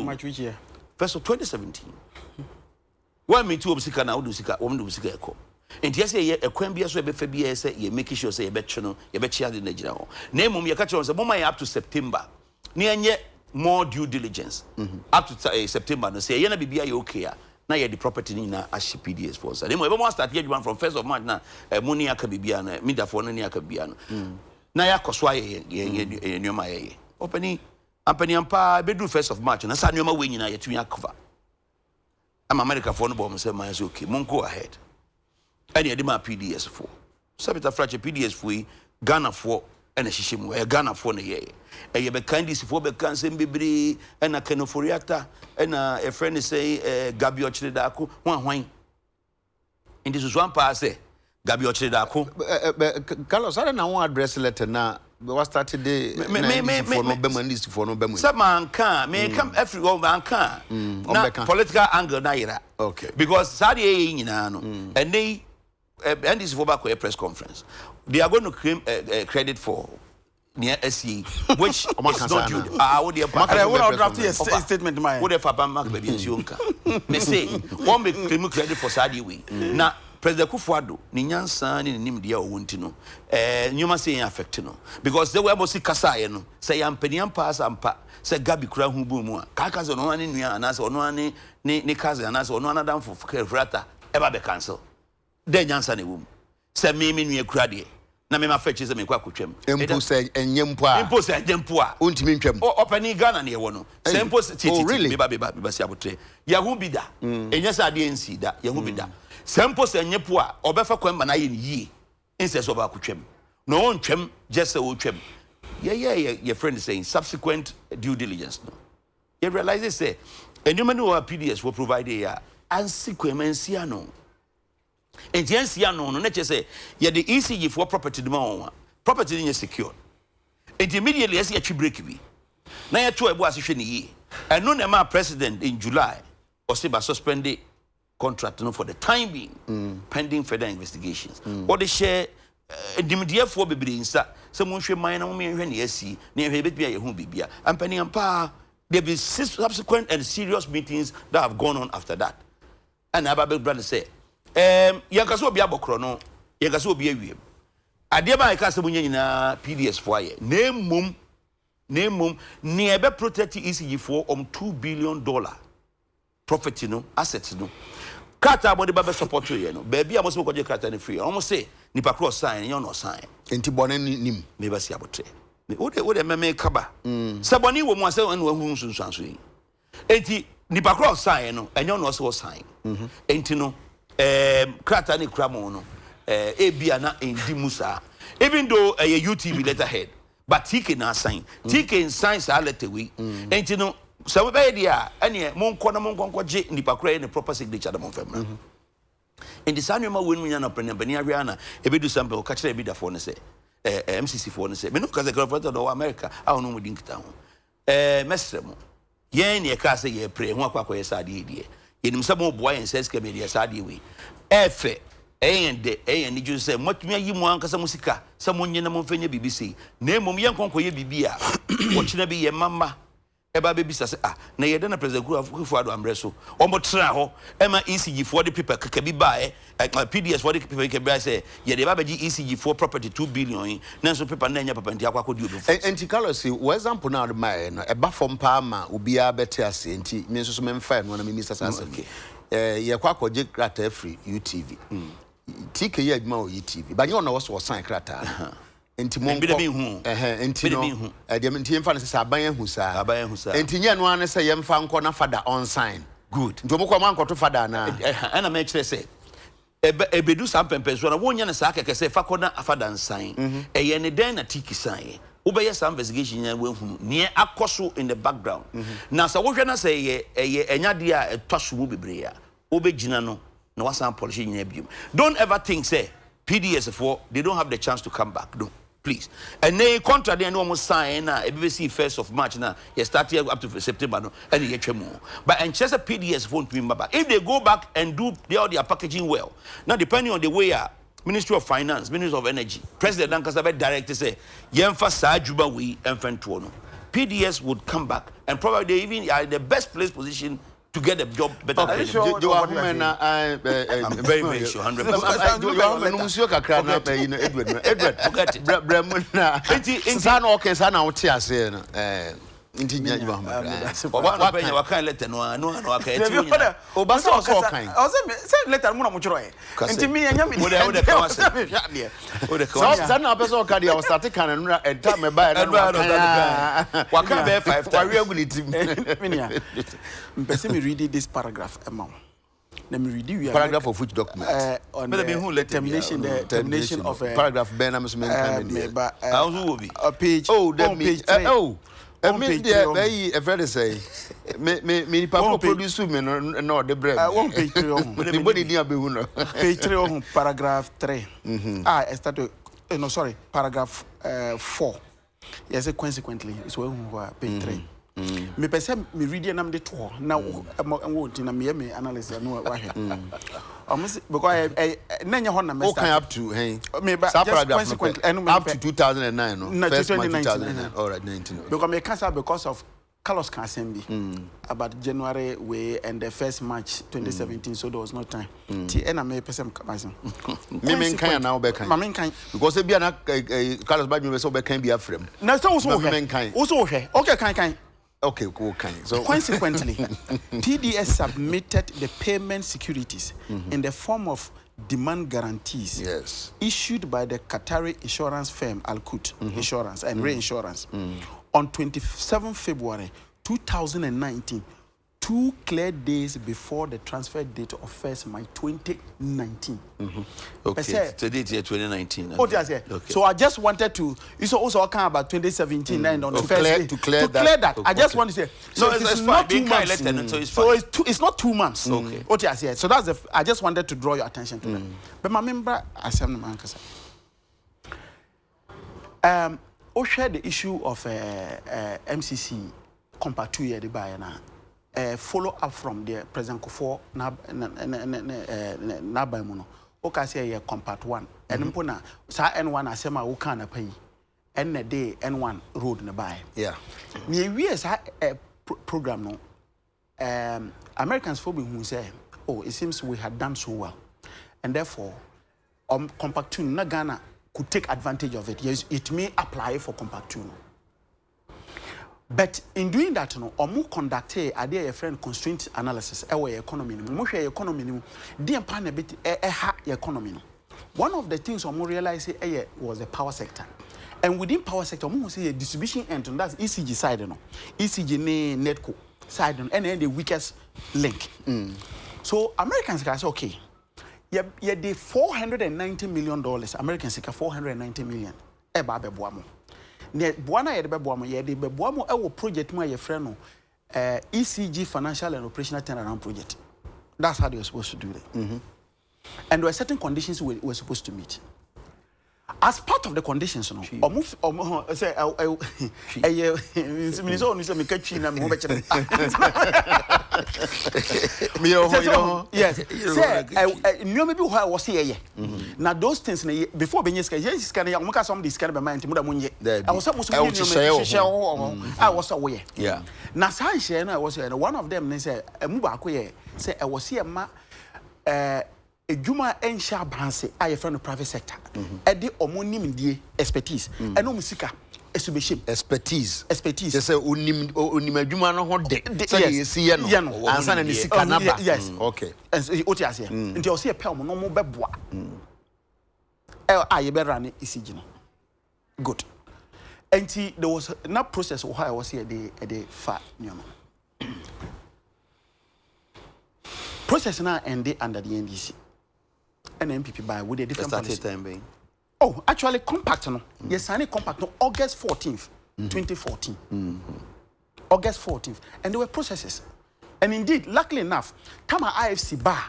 March which year 1st of 2017 when me too obsika na do sika wo do sika eko enti ese ye ekwan bia so e be fa bia ese ye make sure say ye be twe no ye be chia de na gira ho na emum ye ka che say mama ye up to September na enye more due diligence up to September no say ye na bibia ye okay na ye the property ni na ashi PDS for say emum e be mo start ye dwan from 1st of March na money aka bibia na media for no ni aka bibia no na ya koso ye nyoma ye opani ampani ampa be do 1st of March na sa nyoma we nyina ye tumi akova I'm America for no bomb say my okay go ahead any of my PDS for sabita fracture PDS for Ghana for and a shishim Ghana for na ye e ye be kind this for be kan say bebre and a kenoforiata and a friend say Gabi Ochredako hwan in this one pass say Gabi Ochredako Carlos I don't know address letter na we started the for no bema list for no bema some man can may come everyone man can political angle na ira okay because sadi nyina no and they and this for back a press conference they are going to claim credit for near SE which is not due what they draft a statement my what if Papa Mark be nsionka me say one be claim credit for sadi we na President Kufuado ni nyansa ni nimdia owonti no nyoma say affect no because they were bosi kasa ye no say yampaniam pass ampa say Gabi kura hu bu mu a kaka zo no ani nua anase ono ani ni kaze anase ono anadam for frata eba be cancel de nyansa ne wum say me nua kura de na me ma fetch say me kwa kotwam empo say enyempo a ontimi ntwam opani Ghana ne wo no say empo titi me ba si abotre ya hu bi da enyasa de nsi da ya hu bi da Sempo se nyepo a obefa kwamba na ye yi inse so ba kutwem no on twem just say o twem your friend is saying subsequent due diligence no you realize say enuma no PDS will provide a ansequencia no entiancia no na che say ye the ECG for property de ma property ni secure immediately as ye twi break bi na ye to ebu asehwe ni yi eno na ma president in July or say ba suspend contract no for the time being pending further investigations what they share the for bebre insa some hwe man na mo hwe na asi na hwe betbia ye hu bibia ampani ampa there be subsequent and serious meetings that have gone on after that and Ababel brother say yankaso obi abokro no yankaso obi awiem ade ba yankaso munya nyina PDS for aye na mum ne ebe protect ECG for $2 billion property no, assets no. Krata body baba support you no. Baby amos mo kwaje krata ni free. Almost say nipa cross sign, you no sign. Enti bone nim. Me ba si abotre. Me wo de me kaba. Se boni wo mo ase anu hu sunsuanso yi. Enti nipa cross sign no, enyo no so sign. Enti no krata ni kramo no. Ebia na endi musa. Even though a UTV letterhead, but TK na sign. TK signs are letter we. Enti no so we be dia ene mon je nipa kra ne proper signature da mon famra. And the sanuma when we na prenya bani awia na e be do sample ka kire e be da for ne say MCC for ne say me no ka se kra do America a no mu din kita ho. Mesre mo yen ne ka se ye pray ho akwa ye sade die. Yenim se mo boy en ses ka me die sade we. Efe ni ju se motumi ayi mu ankasa musika se mo nyina mo fanya BBC na emom yen konko ye bibia wo kina bi ye mama eba baby say na ye na president Kufuor Ado Amreso omo tra ho ema ECG for the paper kaka bi ba PDS for the paper ke bia say ye de ba beji ECG for property 2 billion na so paper na nya papa nti akwa kodi obi enti Carlos for example now the man no eba from pa ma obi a beti ase enti me so memfa no na me misa sanse ye kwa koje krata free UTV TK ye adwuma o UTV ba nye ona wo sign krata enti mo enti no de enti emfa no se aban ahu saa enti nye no ane se yemfa nko na father on sign good nto mo kwa man ko to father na ana me kire se ebedu sam pempeso na wonya na saa keke se fa ko na father sign eye ne den na TK sign obeye some investigation nya we hu ne akoso in the background na sa wo hwe na se eye enyade a etwaso mu bebre a obegina no na wasan polish nya biom. Don't ever think say PDS for they don't have the chance to come back. No, please. And they contract they almost sign na BBC 1st of March na you start here up to September no and you get more. But and just a PDS won't be back. If they go back and do their packaging well. Now depending on the way Ministry of Finance, Ministry of Energy, President Nankasabe directly say yemfa sa juba we emfentuo no. PDS would come back and probably they even are in the best place position to get a job better. Okay. Sure I'm very, very sure, 100%. Edward, forget it. Bremuna. Sana okay, sana uti ase no. Inti nya jiba homa. Oba no wa kan letter no okay. Oba so kan. O se letter mu na mo chiro e. Inti mi nya mi. Wo de kan wase. Wo de kan wase. Sana person ka dia o start kan no enta me ba na wa kan be 5 wa we agunitim. Minia. Mpese me read this paragraph amount. Let me read you paragraph of which document? On the termination of paragraph Ben am so men kan me. Page. Oh, page 3. Me there very very say me papa produce me no the bread one page 3 on the body dia be hu no page 3 on paragraph 3 I started no sorry paragraph 4 yes consequently it's when page 3 me pese me read am the to na wo na me analysis no wa hwe because nanya ho na me start up to hey me ba consequently up to 2009 no first 2009 all right 19 because me cancel because of Carlos Kasembi about January way and the first March 2017 so there was no time ti na me pese me kan na be kan me kan because e bia na Carlos Badju be so be kan bia frem na so so hwe okay kan okay, cool, kind. So consequently, PDS submitted the payment securities in the form of demand guarantees issued by the Qatari insurance firm Al-Qut Insurance and Reinsurance on 27 February 2019, 2 clear days before the transfer date of 1st March 2019. Okay, today is 2019. Oh, yes, okay. So I just wanted to. You also talking about 2017 and on the first day to clear that. I just want to say. So it's not 2 months. So it's not 2 months. Okay. Oh, yes. So that's the. I just wanted to draw your attention to that. But my member, Assembly Mankasa. Share the issue of MCC compared to year the buyer now. Follow up from the President Kufuor na by mono. Okay, say ye compact 1. And mpona sa N1 asema wo kan na pay. And the day N1 road na buy. Yeah. Me we sa program no. Americans for who say, oh, it seems we had done so well, and therefore, compact 2 na Ghana could take advantage of it. Yes, it may apply for compact 2. But in doing that, no, or more conduct a friend constraint analysis, our economy, more economy, the pan a bit a economy. One of the things we realize was the power sector. And within power sector, we say a distribution end, and that's ECG side, no, ECG netco side, and then the weakest link. So Americans can say, okay, yeah, the $490 million, Americans say $490 million, ne buana ye de beboamo ye de beboamo e wo project mu ye frɛ no ECG financial and operational turnaround project. That's how they were supposed to do it. And there were certain conditions we were supposed to meet. As part of the conditions, no, say yes, maybe why I was here. Now those things before being yes, can you make some this kind of mind? I was supposed to share. I was away. Yeah. Now, I was one of them. They said, say I was here, ma. A Juma and Shabanse, I from the private sector. Edi omonim die expertise. Eno musika esubeshim. Expertise. They say onim Juma no ho de. Say you see no. Ansa na nisika naba. Yes. Okay. And oti ase. Nti o se pe omo no mo beboa. Aye be run ECG no. Good. Nti there was na process why I was here the fa nyoma. Process now ended under the NDC. And MPP by with a different policy. Time being. Oh, actually, compact no. Yes, signed compact no August 14th, 2014. August 14th, and there were processes. And indeed, luckily enough, Tama IFC Bar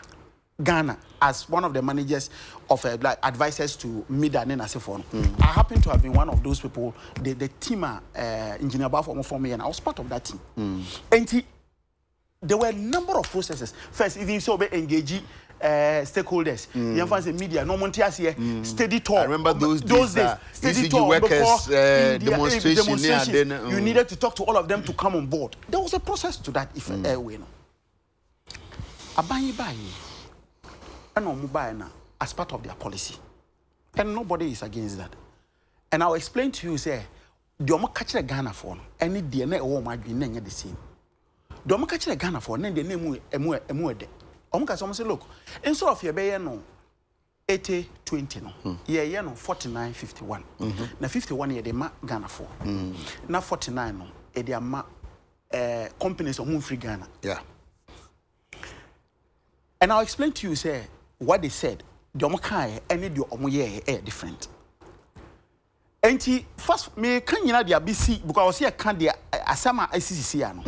Ghana as one of the managers of like advisors to Mida and Nasifon. I happen to have been one of those people. The team, engineer for me, and I was part of that team. And there were a number of processes. First, even so, engaging stakeholders, the media, no montias here, steady talk. I remember those days. Steady talk workers demonstration. You needed to talk to all of them to come on board. There was a process to that. If airway, no. Abayi and on as part of their policy, and nobody is against that. And I'll explain to you, say, the omo catch the Ghana phone, any DNA or my green the same. Don't catch the Ghana for then the name emu say, look, instead of your bay no 80-20 no, yeah no 49-51. Na 51 year de ma Ghana for. Na 49 no, de ma companies on free Ghana. Yeah. And I'll explain to you, say, what they said. The omo any the omo year different. And first me can you know the BC because I was here can the asama ICC no.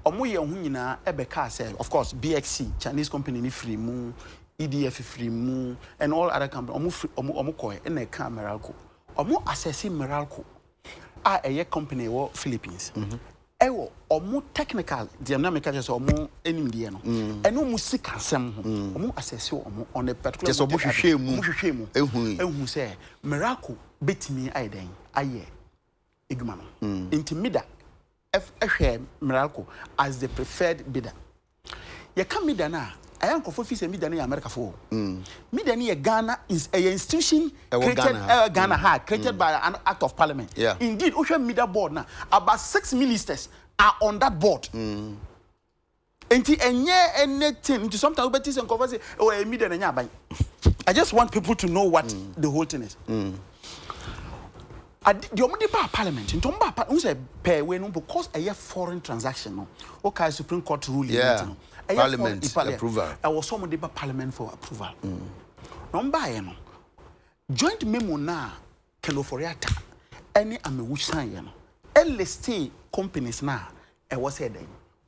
Omo ye hu nyina ebeka say of course BXC Chinese company ni free mu EDF free mu and all other companies omo koy na ka Meralco omo assess Meralco a company wo Philippines ewo omo technical dynamic just omo enim de no and omo sika sem ho omo assess omo on a particular just omo hwehwe mu ehu say Meralco betimi aiden aye eduma no intimida Meralco as the preferred bidder. You come Mida na. I am confused. Mida na America for. Mida na Ghana is a institution created created by an act of parliament. Yeah. Indeed, Ocean Mida board now about 6 ministers are on that board. Anything into sometimes betis and converse. Oh, Mida na buy. I just want people to know what the whole thing is. The only parliament in Tomba say pay when because a foreign transaction no okay Supreme Court ruling no parliament approval I was some of the parliament for approval number no joint memo na keloforiata any amewu sign no LST companies na e was said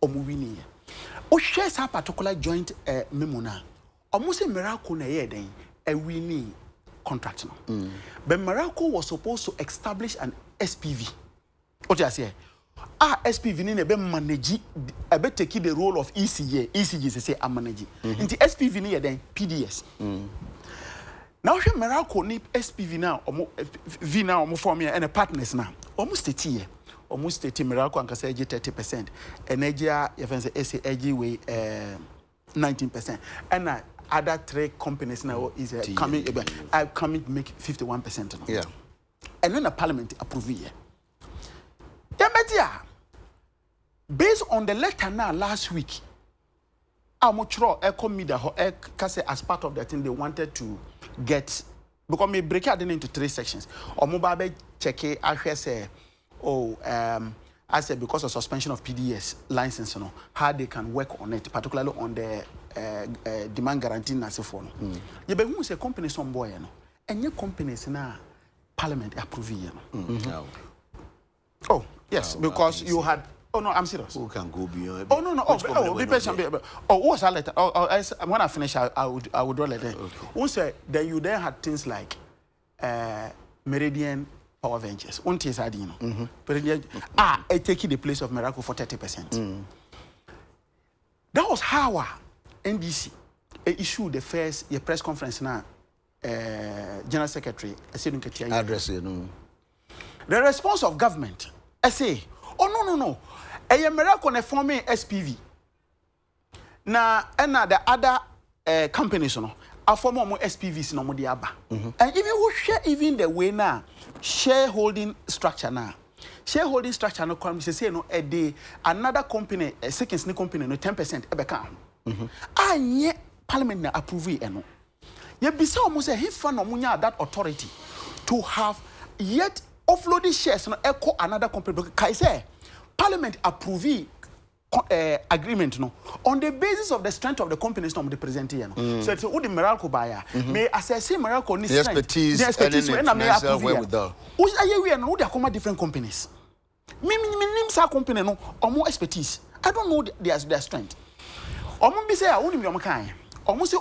omo wini o share that particular joint memo na omo say Meralco na ye den e wini contract no. But Meralco was supposed to establish an SPV. What you say? SPV ni be manage be take the role of ECG. ECG say a manage. Into SPV ni then PDS. Now she Meralco ni SPV now V now omo form and partners now. Almost 30 year. Almost 30 Meralco and say 30%. Energia you say AG way 19%. And other 3 companies now is coming to make 51% now. Yeah. And when the parliament approve it. Yeah, based on the letter now last week, Amuchro Echo Media as part of that thing they wanted to get, because me break it into 3 sections. Or mobile check it, I say, I said because of suspension of PDS license, how they can work on it, particularly on the demand guarantee as a phone. You be who say company some boy, and your companies now Parliament approve Oh yes, because you had. Oh no, I'm serious. Who can go beyond? Oh no. Be patient. What's that letter? When I finish, I would draw letter. Who said then you then had things like Meridian Power Ventures. One is Adino. Meridian taking the place of Miracle for 30%. That was how NDC issued the first press conference now. General Secretary, address it. The response of government, I say, oh no. A miracle ne forming SPV. Na the other companies are forming more SPVs no more diaba. And even we share even the way now shareholding structure now. Shareholding structure no come say no a day another company a second company no 10% ebeka. Anye parliament na approve e no. Ye bisa almost say he fan no munya that authority to have yet offloaded shares no echo another company because kai say Parliament approve agreement no on the basis of the strength of the companies no present here no. So it's the miracle buyer may assess miracle ni strength the expertise and may approve here. We are no they different companies. Me name sa company no or more expertise. I don't know their strength. Omo be say woni me omo kan. Omo say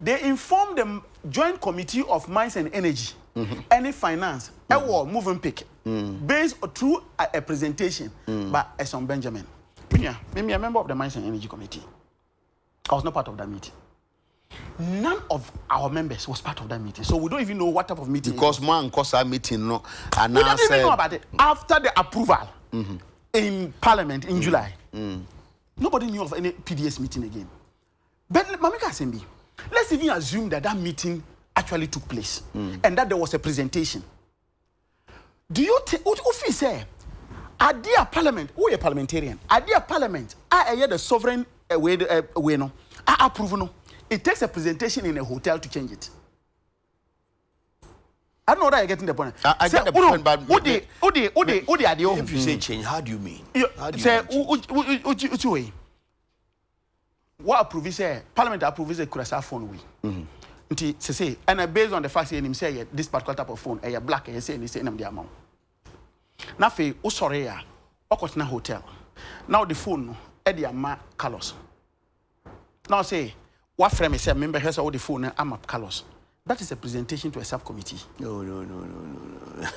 they informed the joint committee of mines and energy any finance moving pick based through a presentation by Esson Benjamin. Me a member of the Mines and Energy Committee. I was not part of that meeting. None of our members was part of that meeting, so we don't even know what type of meeting. Because man, cause our meeting no, and we don't even know about it after the approval in Parliament in July. Nobody knew of any PDS meeting again. But Mamika Sembi, let's even assume that meeting actually took place and that there was a presentation. Do you think what you say? At dear Parliament, who a parliamentarian? At dear Parliament, I hear the sovereign way no. I approve no. It takes a presentation in a hotel to change it. I don't know that you're getting the point. I get the point, but if you say change, how do you mean? Say what approve say Parliament approve say Kurasa phone we. Say and based on the fact that him say this particular type of phone a black and say them the amount. Now fe usore ya okotena hotel. Now the phone e the ama colors. Now say what frame say member has all the phone ama colors. That is a presentation to a subcommittee. No.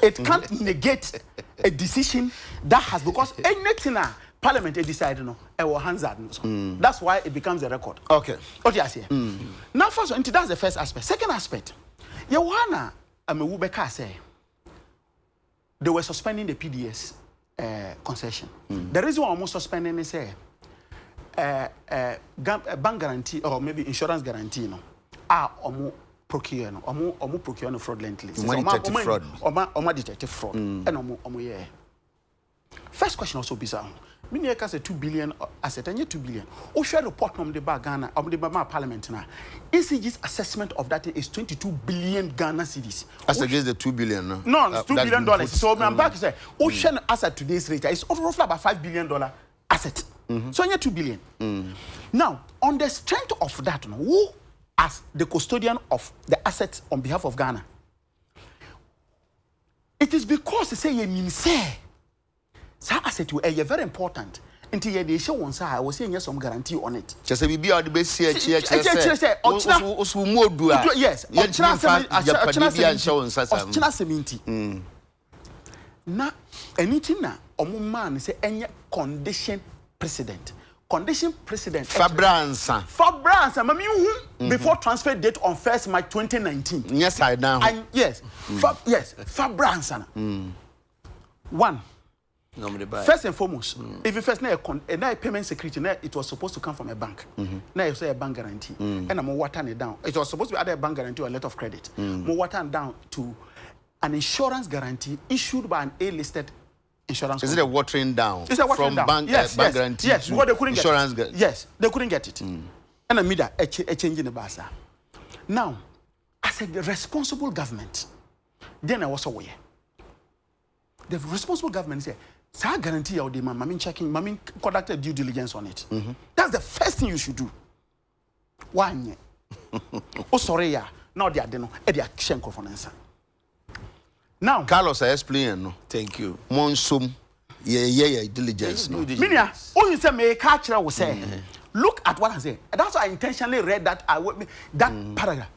It can't negate a decision that has because anything Parliament decided no hands that's why it becomes a record. Okay. What you say? Now first that's the first aspect. Second aspect. Yohana Amewubeka say they were suspending the PDS concession. The reason why I'm suspending is bank guarantee or maybe insurance guarantee no procure no omo procure no fraudulently. Omo detective fraud. And omo yeah. First question also bizarre. Many years 2 billion asset and 2 billion. O share report from the Ghana of the Parliament now. ECG's assessment of that is 22 billion Ghana cedis. As against the 2 billion, no? No, it's $2 billion. So I'm back to say, ocean asset today's rate is roughly about $5 billion asset. So only 2 billion. Now, on the strength of that, who as the custodian of the assets on behalf of Ghana? It is because they say you mean say. So asset will be very important. Until they show one side, I was saying yes, some guarantee on it. Just a be the best here. Yes. Now, anything now, man say any condition precedent. Condition precedent. Fabranza, before transfer date on 1st March 2019. Yes, I know. And yes, Fabranza. One. First and foremost, if you first a payment security, it was supposed to come from a bank. Now you say a bank guarantee, and I'm watering it down. It was supposed to be either a bank guarantee or a letter of credit. More watering down to an insurance guarantee issued by an A-listed insurance. Is it a watering down? It's a watering from down. Bank, Yes, bank yes, guarantee yes. to What they couldn't insurance get it. Yes, they couldn't get it. And a media a change in the basa. Now, as a responsible government, then I was aware. The responsible government said, "So I guarantee you, the man, checking, mammy conducted due diligence on it." That's the first thing you should do. One, oh sorry, yeah. Now they are deno, they are shenko for answer. Now, Carlos, I explain. No, Thank you. Monsum, yeah, diligence. No. Minia, all you say, me catch will say. Look at what I say. That's why I intentionally read that paragraph.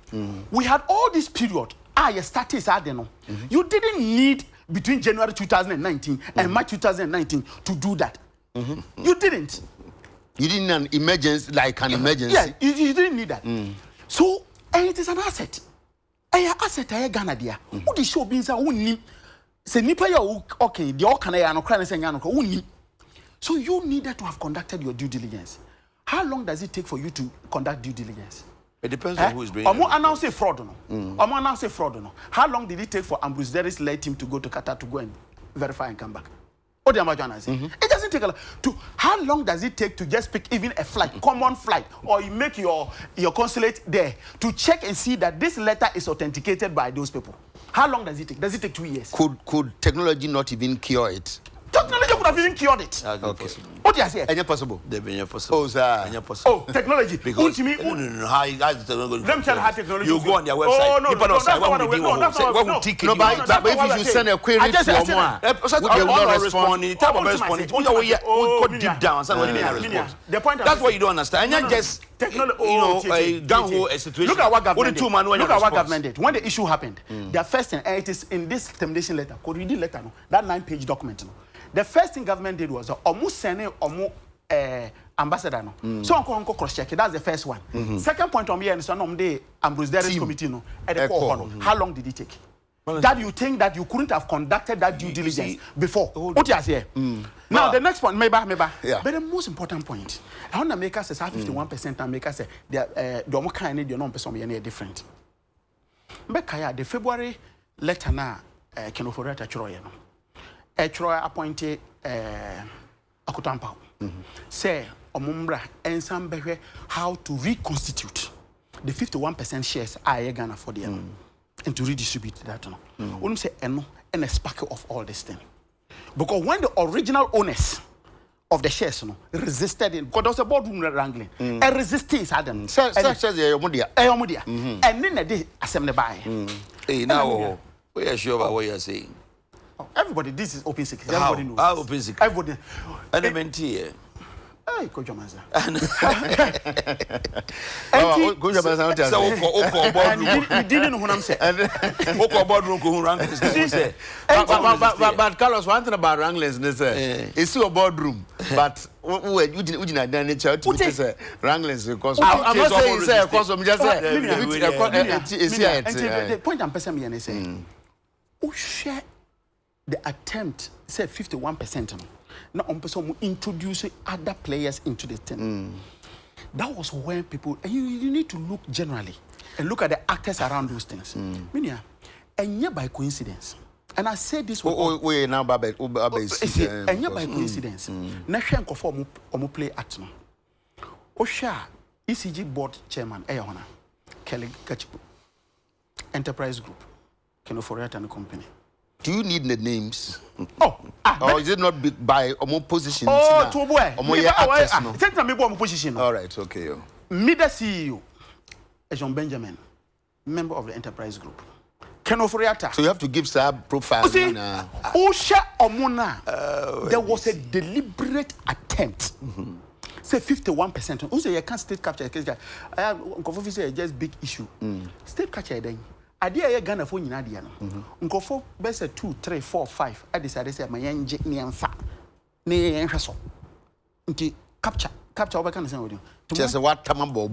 We had all this period. Your status, I don't know. You didn't need between January 2019 and March 2019 to do that. You didn't. You didn't an emergency like an emergency. Yeah, you didn't need that. So, and it is an asset. And your asset, I Ghana there. Who the show being say, say nipa ya okay, the all can I no cry saying no. So you needed to have conducted your due diligence. How long does it take for you to conduct due diligence? It depends on who is bringing. Omo announce fraud no. Omo announce fraud no. How long did it take for Ambrose Derris led him to go to Qatar to go and verify and come back? What the Amajana say? It doesn't take a lot. How long does it take to just pick even a flight, common flight, or you make your consulate there to check and see that this letter is authenticated by those people? How long does it take? Does it take 2 years? Could technology not even cure it? Technology could have even cured it. Okay. What do you say? Any possible? They've been possible. Oh, sir. Oh, technology. Because no. How you guys technology? Let me tell you how technology. You go on their website. Oh no, that's not what we do. No, but if you send a query to someone, they will not respond. The type of response. We go deep down. The point. That's what you don't understand. And just a downhole situation. Look at what government did. Look at what government did. When the issue happened, their first thing, and it is in this termination letter, could letter, no, that 9-page document. No. The first thing government did was almost sending ambassador. No. So uncle cross check. That's the first one. Second point on here is on the Ambrose Derris committee. No, at the core. How long did it take? That you think that you couldn't have conducted that due diligence before? What you say? Now the next point, maybe. Yeah. But the most important point, I want to make us say 51% and make us say the more kind of non-person different. But the February letter na Unauthorized Troy. Troy appointed Akutampa. Say Omumbra and some how to reconstitute the 51% shares I Ghana for them and to redistribute that. When say and a sparkle of all this thing. Because when the original owners of the shares resisted it, because there was a boardroom wrangling, and resistance had them. And then they assembled by. Hey, now we are sure about what you are saying. Everybody, this is open secret. Everybody knows. Open secret. Everybody. Element here. Hey, Coach Manza. You didn't know what I'm saying. But Carlos, one thing about wranglings is it's still a boardroom, but we didn't identify to say wranglings because I'm not saying say because I'm just saying the point I'm passing is saying who share the attempt say 51%. Now, on person introducing other players into the team. That was when people, and you need to look generally and look at the actors around those things. Meaning, and yeah, by coincidence. And I say this we now by and yeah, by coincidence. National conform play act. Osha ECG board chairman Ayahona Kelly Gachipo Enterprise Group Unauthorized and company. Do you need the names? Or is it not by position? To boy. Position. All right, okay. Mida CEO, John Benjamin, member of the Enterprise Group. Unauthorized. So you have to give some profile. See, Osha Omona, there was a deliberate attempt. Say 51%. Who say you can't state capture? I have just big issue. State capture then. Idea ye Ghana for nyina dia no nkofo be say 2 3 4 5 I decided say mayenje ne emfa ne yenhweso nti capture oba kan say wodi just what tamabo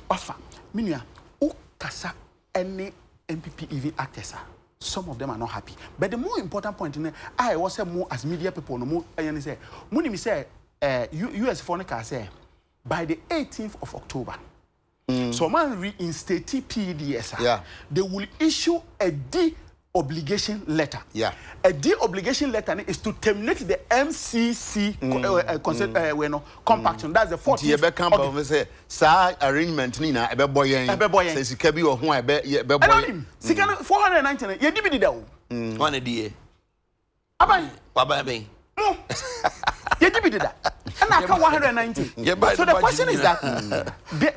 wafa minua o kasa any MPP even actors some of them are not happy, but the more important point in I was say more as media people no more say munimi say US foreign car say by the 18th of October. So man reinstate PDS. Yeah. They will issue a obligation letter. Yeah. A de-obligation letter is to terminate the MCC compact. That's the 14th. Say, "Sir, arrangement ni na ebe boyen." Say sika bi wo ho ebe boyen. Sika 419. Ye dibi da o. One die. Abai. Baba be. Ye dibi da. And I can 190. So the question is that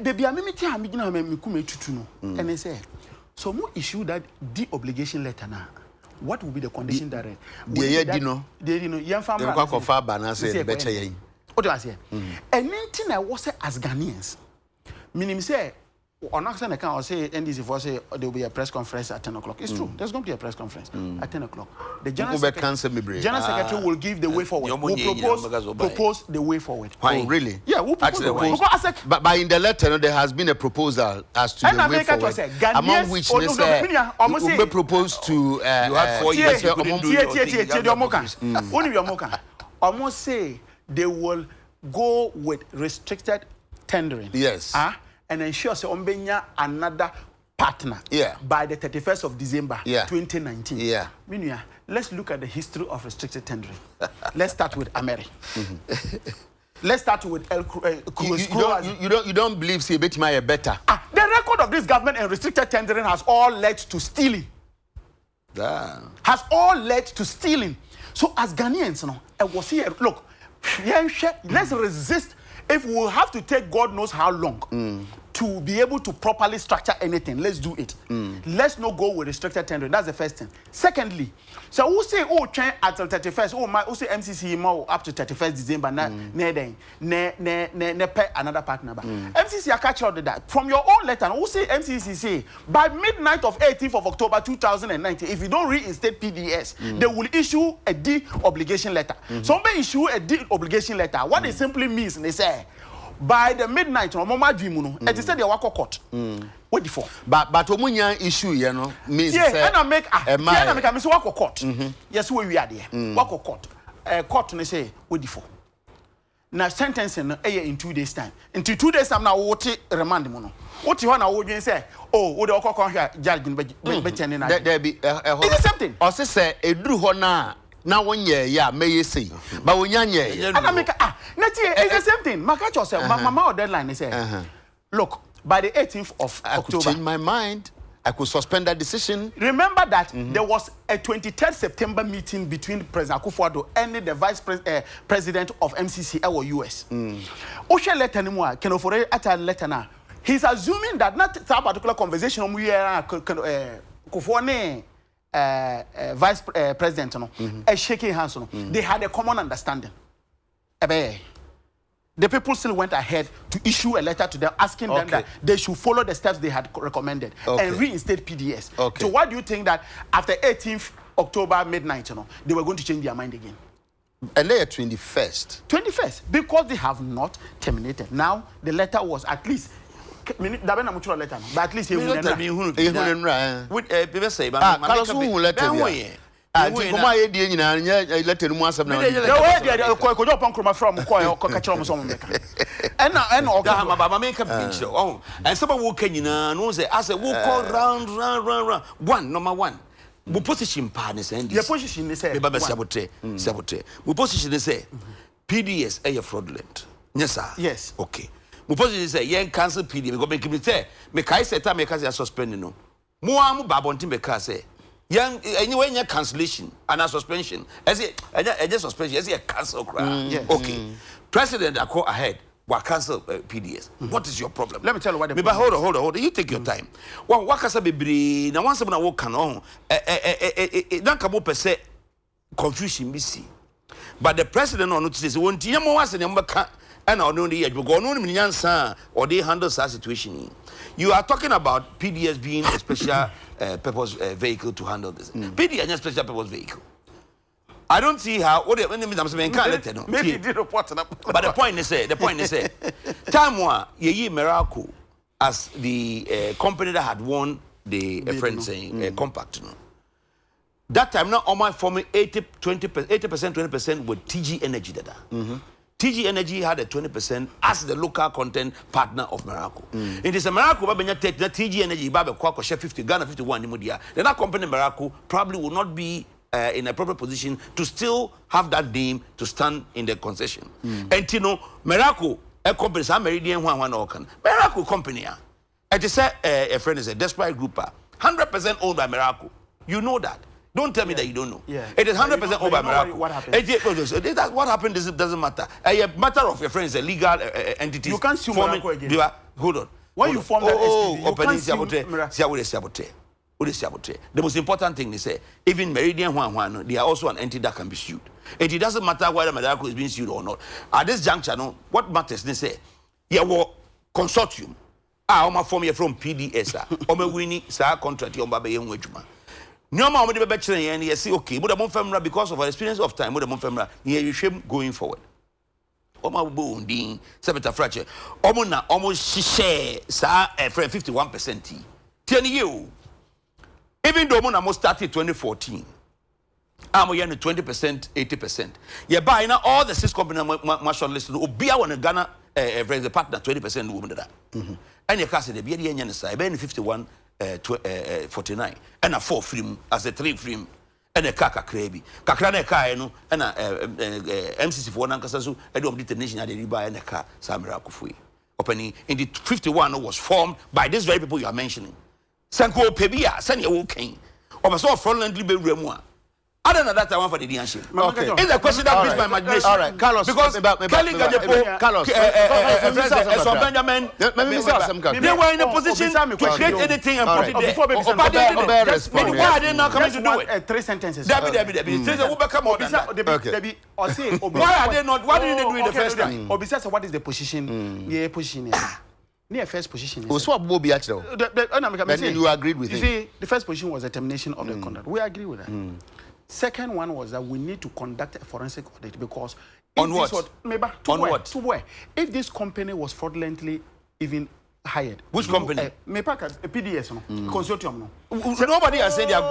baby amemiti ha migina me kuma tutu no. And they say, so mo issue that de-obligation letter now. What will be the condition that they dino young farmer ko fa ba na say be che yen what do I say and anything I was as Ghanaians meaning say on accent account say NDC for say there will be a press conference at 10 o'clock. It's true. There's going to be a press conference at 10 o'clock. The General Secretary will give the way forward. We'll propose the way forward. Oh, really? Yeah, we'll propose the way. But in the letter, there has been a proposal as to the way forward. Among which they say we propose to you have 4 years. Almost say they will go with restricted tendering. Yes. And ensure so ombenya another partner by the 31st of December 2019. Yeah. Meaning, let's look at the history of restricted tendering. Let's start with Ameri. Let's start with you don't believe say better. The record of this government and restricted tendering has all led to stealing. Has all led to stealing. So as Ghanaians, was here. Look, let's resist. If we have to take God knows how long to be able to properly structure anything, let's do it. Let's not go with restricted tendering. That's the first thing. Secondly, so who say train until 31st? Who say MCC more up to 31st December? Ne pay another partner. MCC I catch out that from your own letter. Who say MCC say by midnight of 18th of October 2019, if you don't reinstate PDS, they will issue a de-obligation letter. Somebody issue a de-obligation letter. What it simply means, they say, by the midnight, it is said they were court. What the for? But omunya issue, means and I make a miss walk court. Yes, we are there. Walk court. Court, and they say, what the for? Now, sentencing in 2 days' time. In 2 days' time, now, what remand mono? What you want to say? Oh, what the court here, judge in Bechanin. There be it's something. Or say, a drew hona. Now 1 year, may you see. But when you're and I make it's the same thing. Mark yourself. My deadline is look, by the 18th of October. I could change my mind. I could suspend that decision. Remember that there was a 23rd September meeting between President Akufo-Addo and the Vice President of MCC or US. Osha letter anymore. Can offer a letter now. He's assuming that not that particular conversation we are Akufo Vice President, shaking hands. They had a common understanding. The people still went ahead to issue a letter to them asking them that they should follow the steps they had recommended and reinstate PDS. So why do you think that after 18th October midnight, they were going to change their mind again? And they are 21st. 21st, because they have not terminated. Now, the letter was at least but at least you will not My position partners and your position is sabotage. My position is PDS are fraudulent. Yes, sir. Yes. Okay. My position is yen cancel PDS because make me say me kai say time make us suspend no. Mo amu babontin be ka say yen anyway yen cancellation and a suspension. As a suspension as a cancel cry. Okay. President I go ahead. What cancel PDS? What is your problem? Let me tell you what the problem is. Hold on. You take your time. What can be brave? Now once I walk on, don't come up and say confusion be see. But the president on notice won't you more once and and I know the edge because no answer or they handle such situation. You are talking about PDS being a special purpose vehicle to handle this. PDS is a special purpose vehicle. I don't see how. What I'm saying, maybe did report. But the point is, time one ye miracle as the company that had won the friend saying compact. That time now, on my forming 80% 20% with TG Energy data. TG Energy had a 20% as the local content partner of Merako. It is a Merako, but TG Energy, Baba share 50, Ghana 51, then that company Merako probably will not be in a proper position to still have that name to stand in the concession. And you know, Merako, a company, some Meridian one Okan, Merako company, and you say a friend is a desperate grouper, 100% owned by Merako. You know that. Don't tell me that you don't know. Yeah. It is 100% owned by Merako. What happened? What happened doesn't matter. A matter of your friends, a legal entity. You can't sue Merako again. Hold on. When you form that SPV, you can't sue Merako. The most important thing is even Meridian One, they are also an entity that can be sued. And it doesn't matter whether Merako is being sued or not. At this juncture, no, what matters, they say, yeah, well, consortium. I'm from PDS. I'm winning sa contract. I'm baby young wejuma. Nyoma I'm the better and you say okay, but I'm from because of our experience of time. But I'm from here you shame going forward. Oma building sebeta fracture. Omo na almost share sa 51%. 10 years. Even though Omo na started 2014. I'm here 20%, 80%. Yeah, by now all the 6 companies marshal list obia one Ghana the partner 20% woman that. And your cast the BD and Yanasa, Ben 51 49 and a 4 film as a 3 film and a kaka crabby. Kakrana Kaino and a MCC for Nankasasu, I don't the nation at the buy and a car, Samara Kufui. Opening in the 51 was formed by these very people you are mentioning. Sanko Pebia, Sanya Woking, or a sort of frontlandly be remoa. Other than that, I want for the answer. Okay. It's a question that brings my imagination. All right, Carlos. Because Carlos. Benjamin, they were in a position to create anything and put it there. Why are they not coming to do it? 3 sentences. Why are they not? Why didn't they do it the first time? Obisa, what is the position? The position. Near first position. You agreed with him. You see, the first position was the termination of the contract. We agree with that. Second one was that we need to conduct a forensic audit because on what? To where? If this company was fraudulently even hired. Which company? PDS, consortium. So nobody has said they are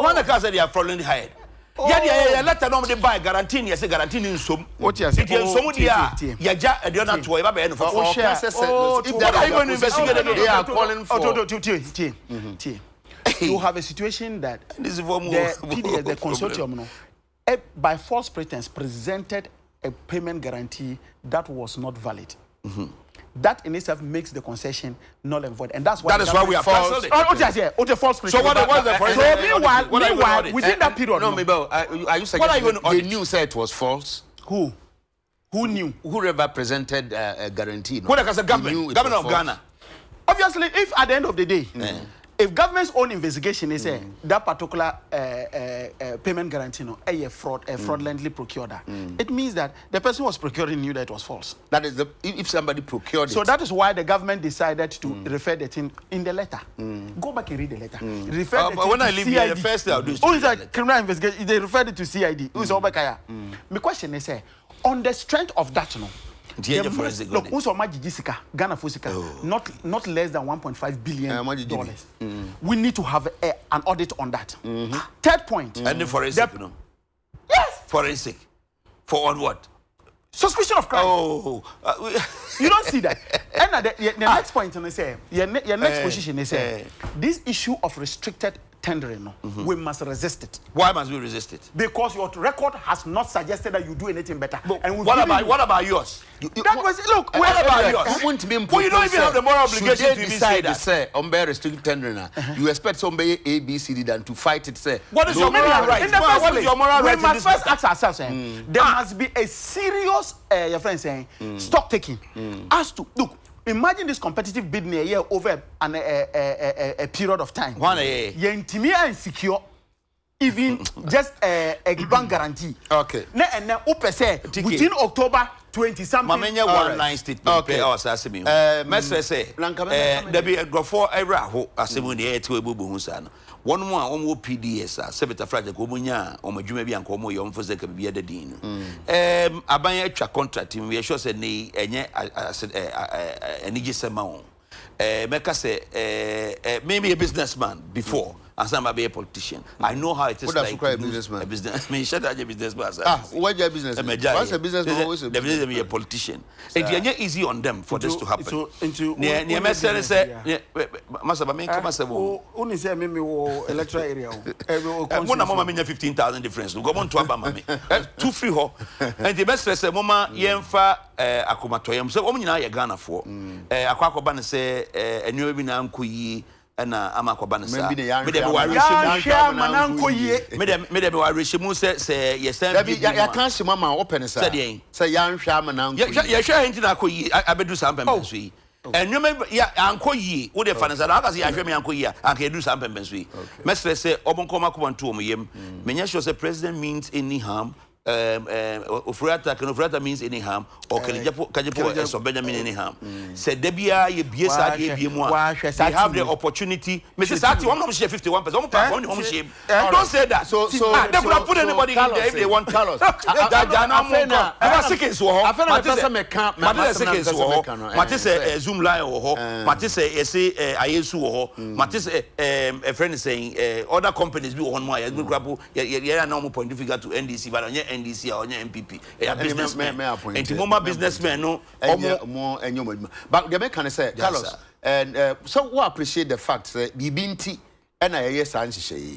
one can say they are fraudulently hired. Yeah, let them know buy guarantee. Yes, guarantee in some. What you say? Some dia. Yeah, the other two. If that are you going to investigate again? They are calling for. You have a situation that the PDS, the consortium, by false pretense, presented a payment guarantee that was not valid. That in itself makes the concession null and void, and that's why we have cancelled it. False pretense. So what the meanwhile, within that period, no, maybe are you suggesting they knew said it was false? Who knew? Whoever presented a guarantee. Who was the government of Ghana? Obviously, if at the end of the day. If government's own investigation is that particular payment guarantee fraudulently procured, it means that the person who was procuring knew that it was false. That is if somebody procured it. So that is why the government decided to refer the thing in the letter. Go back and read the letter. Refer the thing when to I leave CID. here, the first I'll do is a criminal investigation. They referred it to CID. Who's Obakaya? My question is, on the strength of that, look, Ghana Fusika, not less than $1.5 billion. We need to have an audit on that. Third point. And the forensic, Yes. Forensic. For on what? Suspicion of crime. You don't see that. And the next point, your next position is this issue of restricted tendering. We must resist it. Why must we resist it? Because your record has not suggested that you do anything better. And what about yours? That was look. What about yours? Well, you don't even have the moral obligation to decide that. Say, on restricted tendering, you expect somebody A, B, C, D than to fight it. Say, what is your moral right? In the first place, your moral right? We must first ask ourselves. There must be a serious, your friend saying, stock taking. As to look. Imagine this competitive bidding a year over a period of time. You're intimate and secure, even just a bank guarantee. Okay. Now, within October 20-something. Mamenya one line statement. Okay. Mestre say, there be a go for a raho as a money to a bubu husana. One more on PDS, Sebeta Fragile Comunia, or Majume and Como, your for the be the dean. I buy a contract, we are sure said, nay, and yet I said, an aegis amount. Mecca say, maybe a businessman before. as I'm a politician. I know how it is like a businessman. A business. I mean, shut up, a businessman. What's your business? What's a businessman? Always a businessman. Be a politician. It's easy on them for this to happen. Near Messer say, Master, I mean, come as a woman. Only say me electoral area. One among 15,000 difference. Go on to Abama. 2 free ho. And the best say, Mama, Yenfa, Akomatoyam. So, woman, I Ghana for. Aquacoban say, a new Binankuyi. And Amakwabana say, yes, I can't see Mamma open a say, young shaman, you're sharing to Nakoyi, I better do something. And remember, yeah, Uncle Ye, would have found us. I see, I feel me Uncle Ye, I can do something. Mestre say, Obonkoma Kuantum, Menyasho say, president means any harm. Ofrata means any harm, or Kajapo so Benjamin any harm. Said Debia, ye BSA, they have the opportunity. Mrs. Sati, one of 51%. Don't say that. So they could have put anybody in there if they want Carlos. Matisse Zoom line or Matisse say Ayesu or Matisse a friend is saying other companies be on my grapple. Yeah, normal point if you got to NDC, but on your NDC or your MPP, a businessman, and Timoma businessman, no more and your. But the can say, Carlos, and so we appreciate the fact that Bibinti and I yes,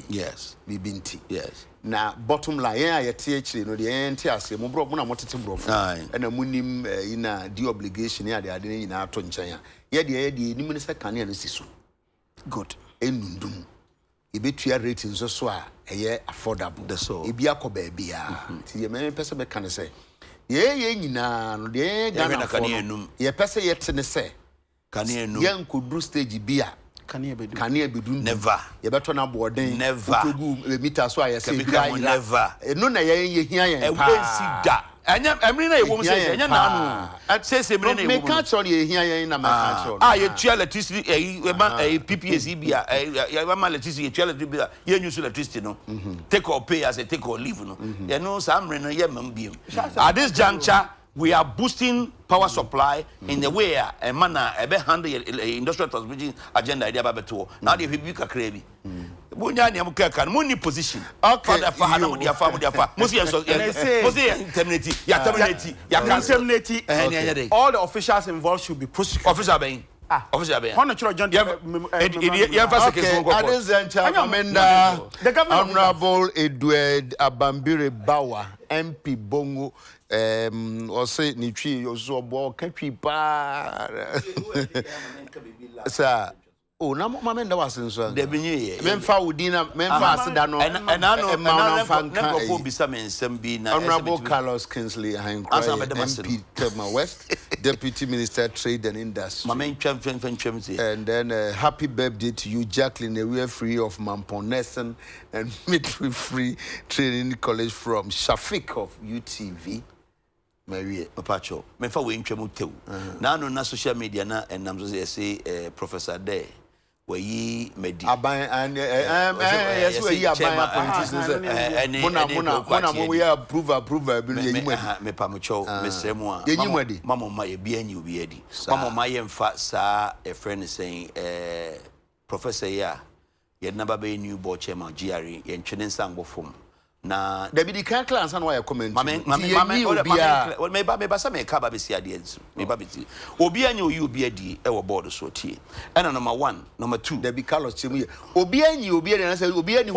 yes, Bibinti, yes. Now, bottom line, yeah, THC, no, the NTS, Mobro, Mona Motitim, and a munim in a the obligation, yeah, they are in our Tonchaya. Yeah, the Minister Kanye Sisu. Good. Endum. Ibitria ratings also a affordable. The so. Ibiako baby. The many person can say. Ye nyina no de Ghana for no. Ye pese ye tene say. Kanye no. Ye nkodu stage bia. Kanye bedu. Never. Ye beto na boarding. Never. Otogu meter so aye say never. No na ye hia ye pa. Da. Anya emrina ye wom say anya na anu. Say emrina ye wom. Me catch on ye hia ye na me catch on. Ah ye tua electricity PPAC bia ye ma electricity ye tua electricity bia ye use electricity no. Take or pay as a take or leave no. You know some emrina ye mam biem. At this juncture we are boosting power supply in the way a manner a handle industrial transmission agenda idea babeto. Now they be ka krebi. Bunya ni amuka kan muni position. Okay. For hana mo dia fa mo dia fa. Musi terminate. Ya terminate. Ya terminate. All the officials involved should be prosecuted. Official being. Official being. Honorable John. The Honorable Edward Abambire Bawa MP Bongo or say Nichi Yoso Kapi Bar. Sir. Oh, na mamenda wasenso. Debinye. Memfa udina, memfa asidano. And I know bisa mensem bi na. Honorable Carlos Kingsley Hankra, MP Tema West, Deputy Minister Trade and Industry. And then happy birthday to you, Jacqueline. We are free of Mamponessen and Midwifery Free Training College from Shafik of UTV. Maria Papacho. Memfa we ntwemu tew. Na no na social media na enam so say Professor Day. Where ye medi aban and yes where ye aban appointees mona we approve bi me pamucho mesremu a mama ma ye bi anyi obi adi mama ma ye mfa sa a friend saying professor ya ye number be new board chairman GRE ye ntwene nsango fom na David can class and why comment me ba sa me ka ba be si ade ensu me ba be ti obi anyi oyi obi adi e wo board so tie and number 1 number 2 David Carlos chemu obi anyi obi adi na say obi anyi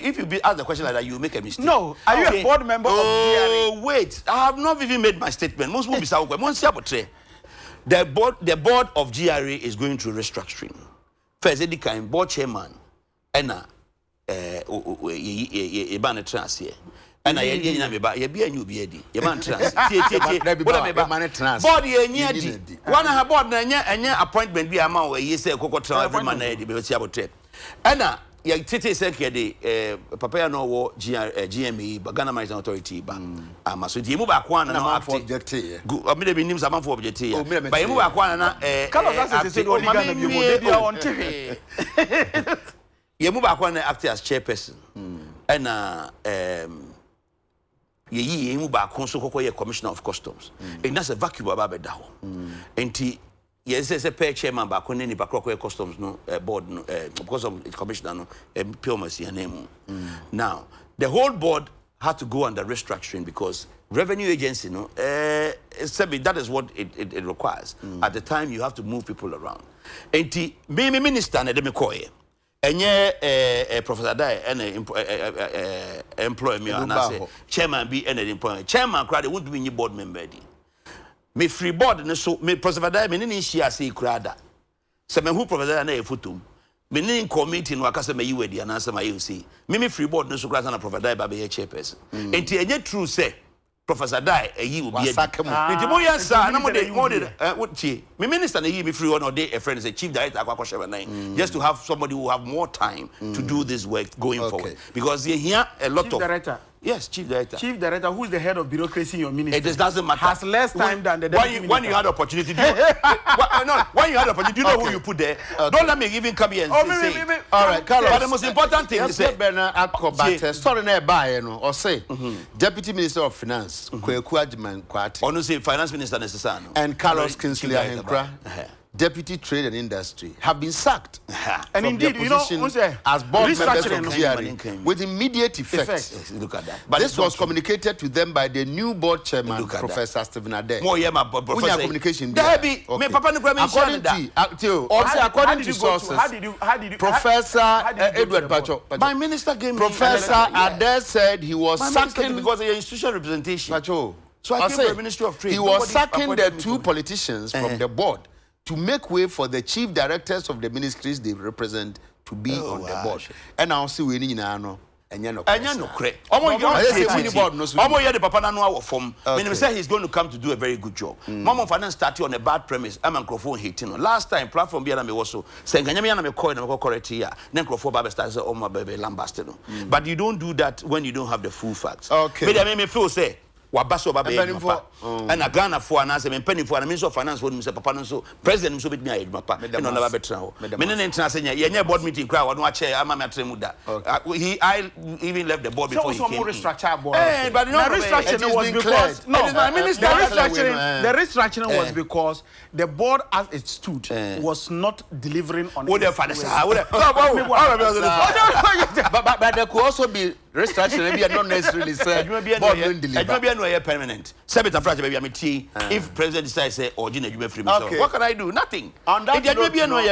if you ask the question like that you make a mistake. No, are you a board member of GRE? Wait, I have not even made my statement. Most will be sa ko mon si abotre. The board of GRE is going through restructuring. First the kind board chairman and ye ban trans here and I ye me ba ye bia nyu bia di ye ban trans tie board ye nya di one ha board na nya appointment bi ama we ye say kokotran every man na di be ti abotre and ye tete say ke de papa ya no wo GME Ghana Maritime Authority ba ama so di mu ba ko na na object me de nim sama for object ya ba ye mu ba ko na Carlos say only Ghana bi mo de dia on TV ye move back when act as chairperson and ye move back so kokoye commissioner of customs and that's a vacuum about bedaho enti yes, as a pair chairman back on any Bacoque customs no board no because of commissioner no Piomacy name. Now the whole board had to go under restructuring because revenue agency no that is what it requires. At the time you have to move people around. And me minister na dem koye. Enye Professor Dai and employ me and I say chairman be and employ chairman crowd would be board member di. Me free board no so me Professor Dai me ni share say crowd. Se me who Professor na e photo. Me ni committee no akase me yiwe di and answer my you see. Me free board no so crowd na Professor Dai ba be chairperson. Enti enye true say Professor Dai eyi obi edi. Nti mo yansa na mo de me minister na yi me free one or day a friend say chief director akwa 9 just to have somebody who have more time to do this work going forward because you hear a lot chief of director. Yes, chief director. Chief director, who is the head of bureaucracy in your ministry? It just doesn't matter. Has less time than the deputy minister. When you had opportunity, when you had opportunity, you know who you put there. Don't let me even come here and say. All right, Carlos. But the most important thing is say, sorry, no buy no or say Deputy Minister of Finance, Kweku Ajiman Kwati. Or no say Finance Minister necessary. And Carlos Kinsley Ahenkra, Deputy Trade and Industry, have been sacked. And indeed, you know, as board members of GRA with immediate effect. Look at that. But this was communicated to them by the new board chairman, Professor Stephen Ade. More my professor. Communication. Debbie, me papa no grab me according to sources. How did you Professor Edward Pacho. My minister gave me Professor Ade said he was sacking because of your institutional representation. Pacho. So I came to the Ministry of Trade. He was sacking the two politicians from the board to make way for the chief directors of the ministries they represent to be on the board. And I'll see we need no. Omo the papa na no form. Meaning say he's going to come to do a very good job. Mama finance started on a bad premise. I'm microphone hating. Last time platform be na me also. Say nganya me na me coin na me correct here. Then microphone ba start say oh my baby lambast no. But you don't do that when you don't have the full facts. Okay. Me feel say wabaso ba be papa and a Ghana for an answer and penny for an minister of finance for Mr. Papa so president so bit me papa and on never betra ho me ne international ye board meeting crowd no chair ama me atremuda I even left the board before he came restructure board but no restructuring was because the restructuring was because the board as it stood was not delivering on but there could also be restructuring maybe not necessarily say board don't deliver permanent. If president decides say or Gina you free what can I do? Nothing. On that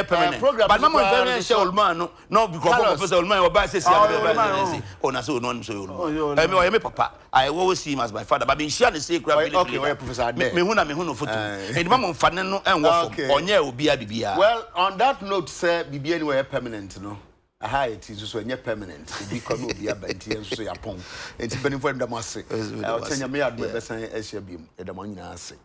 permanent. But no man say old man no because Professor old man or buy say oh na so no so me papa I always see him as my father but been share the say Professor me hu no photo and mama mfa no enwo fo onye obi a bibia. Well, on that note say bibia anywhere permanent no. Aha, it is so permanent. It become be a banty so yapon. It's been for them. I say, I'll tell you, me, I'd be best. I shall be the money. I say.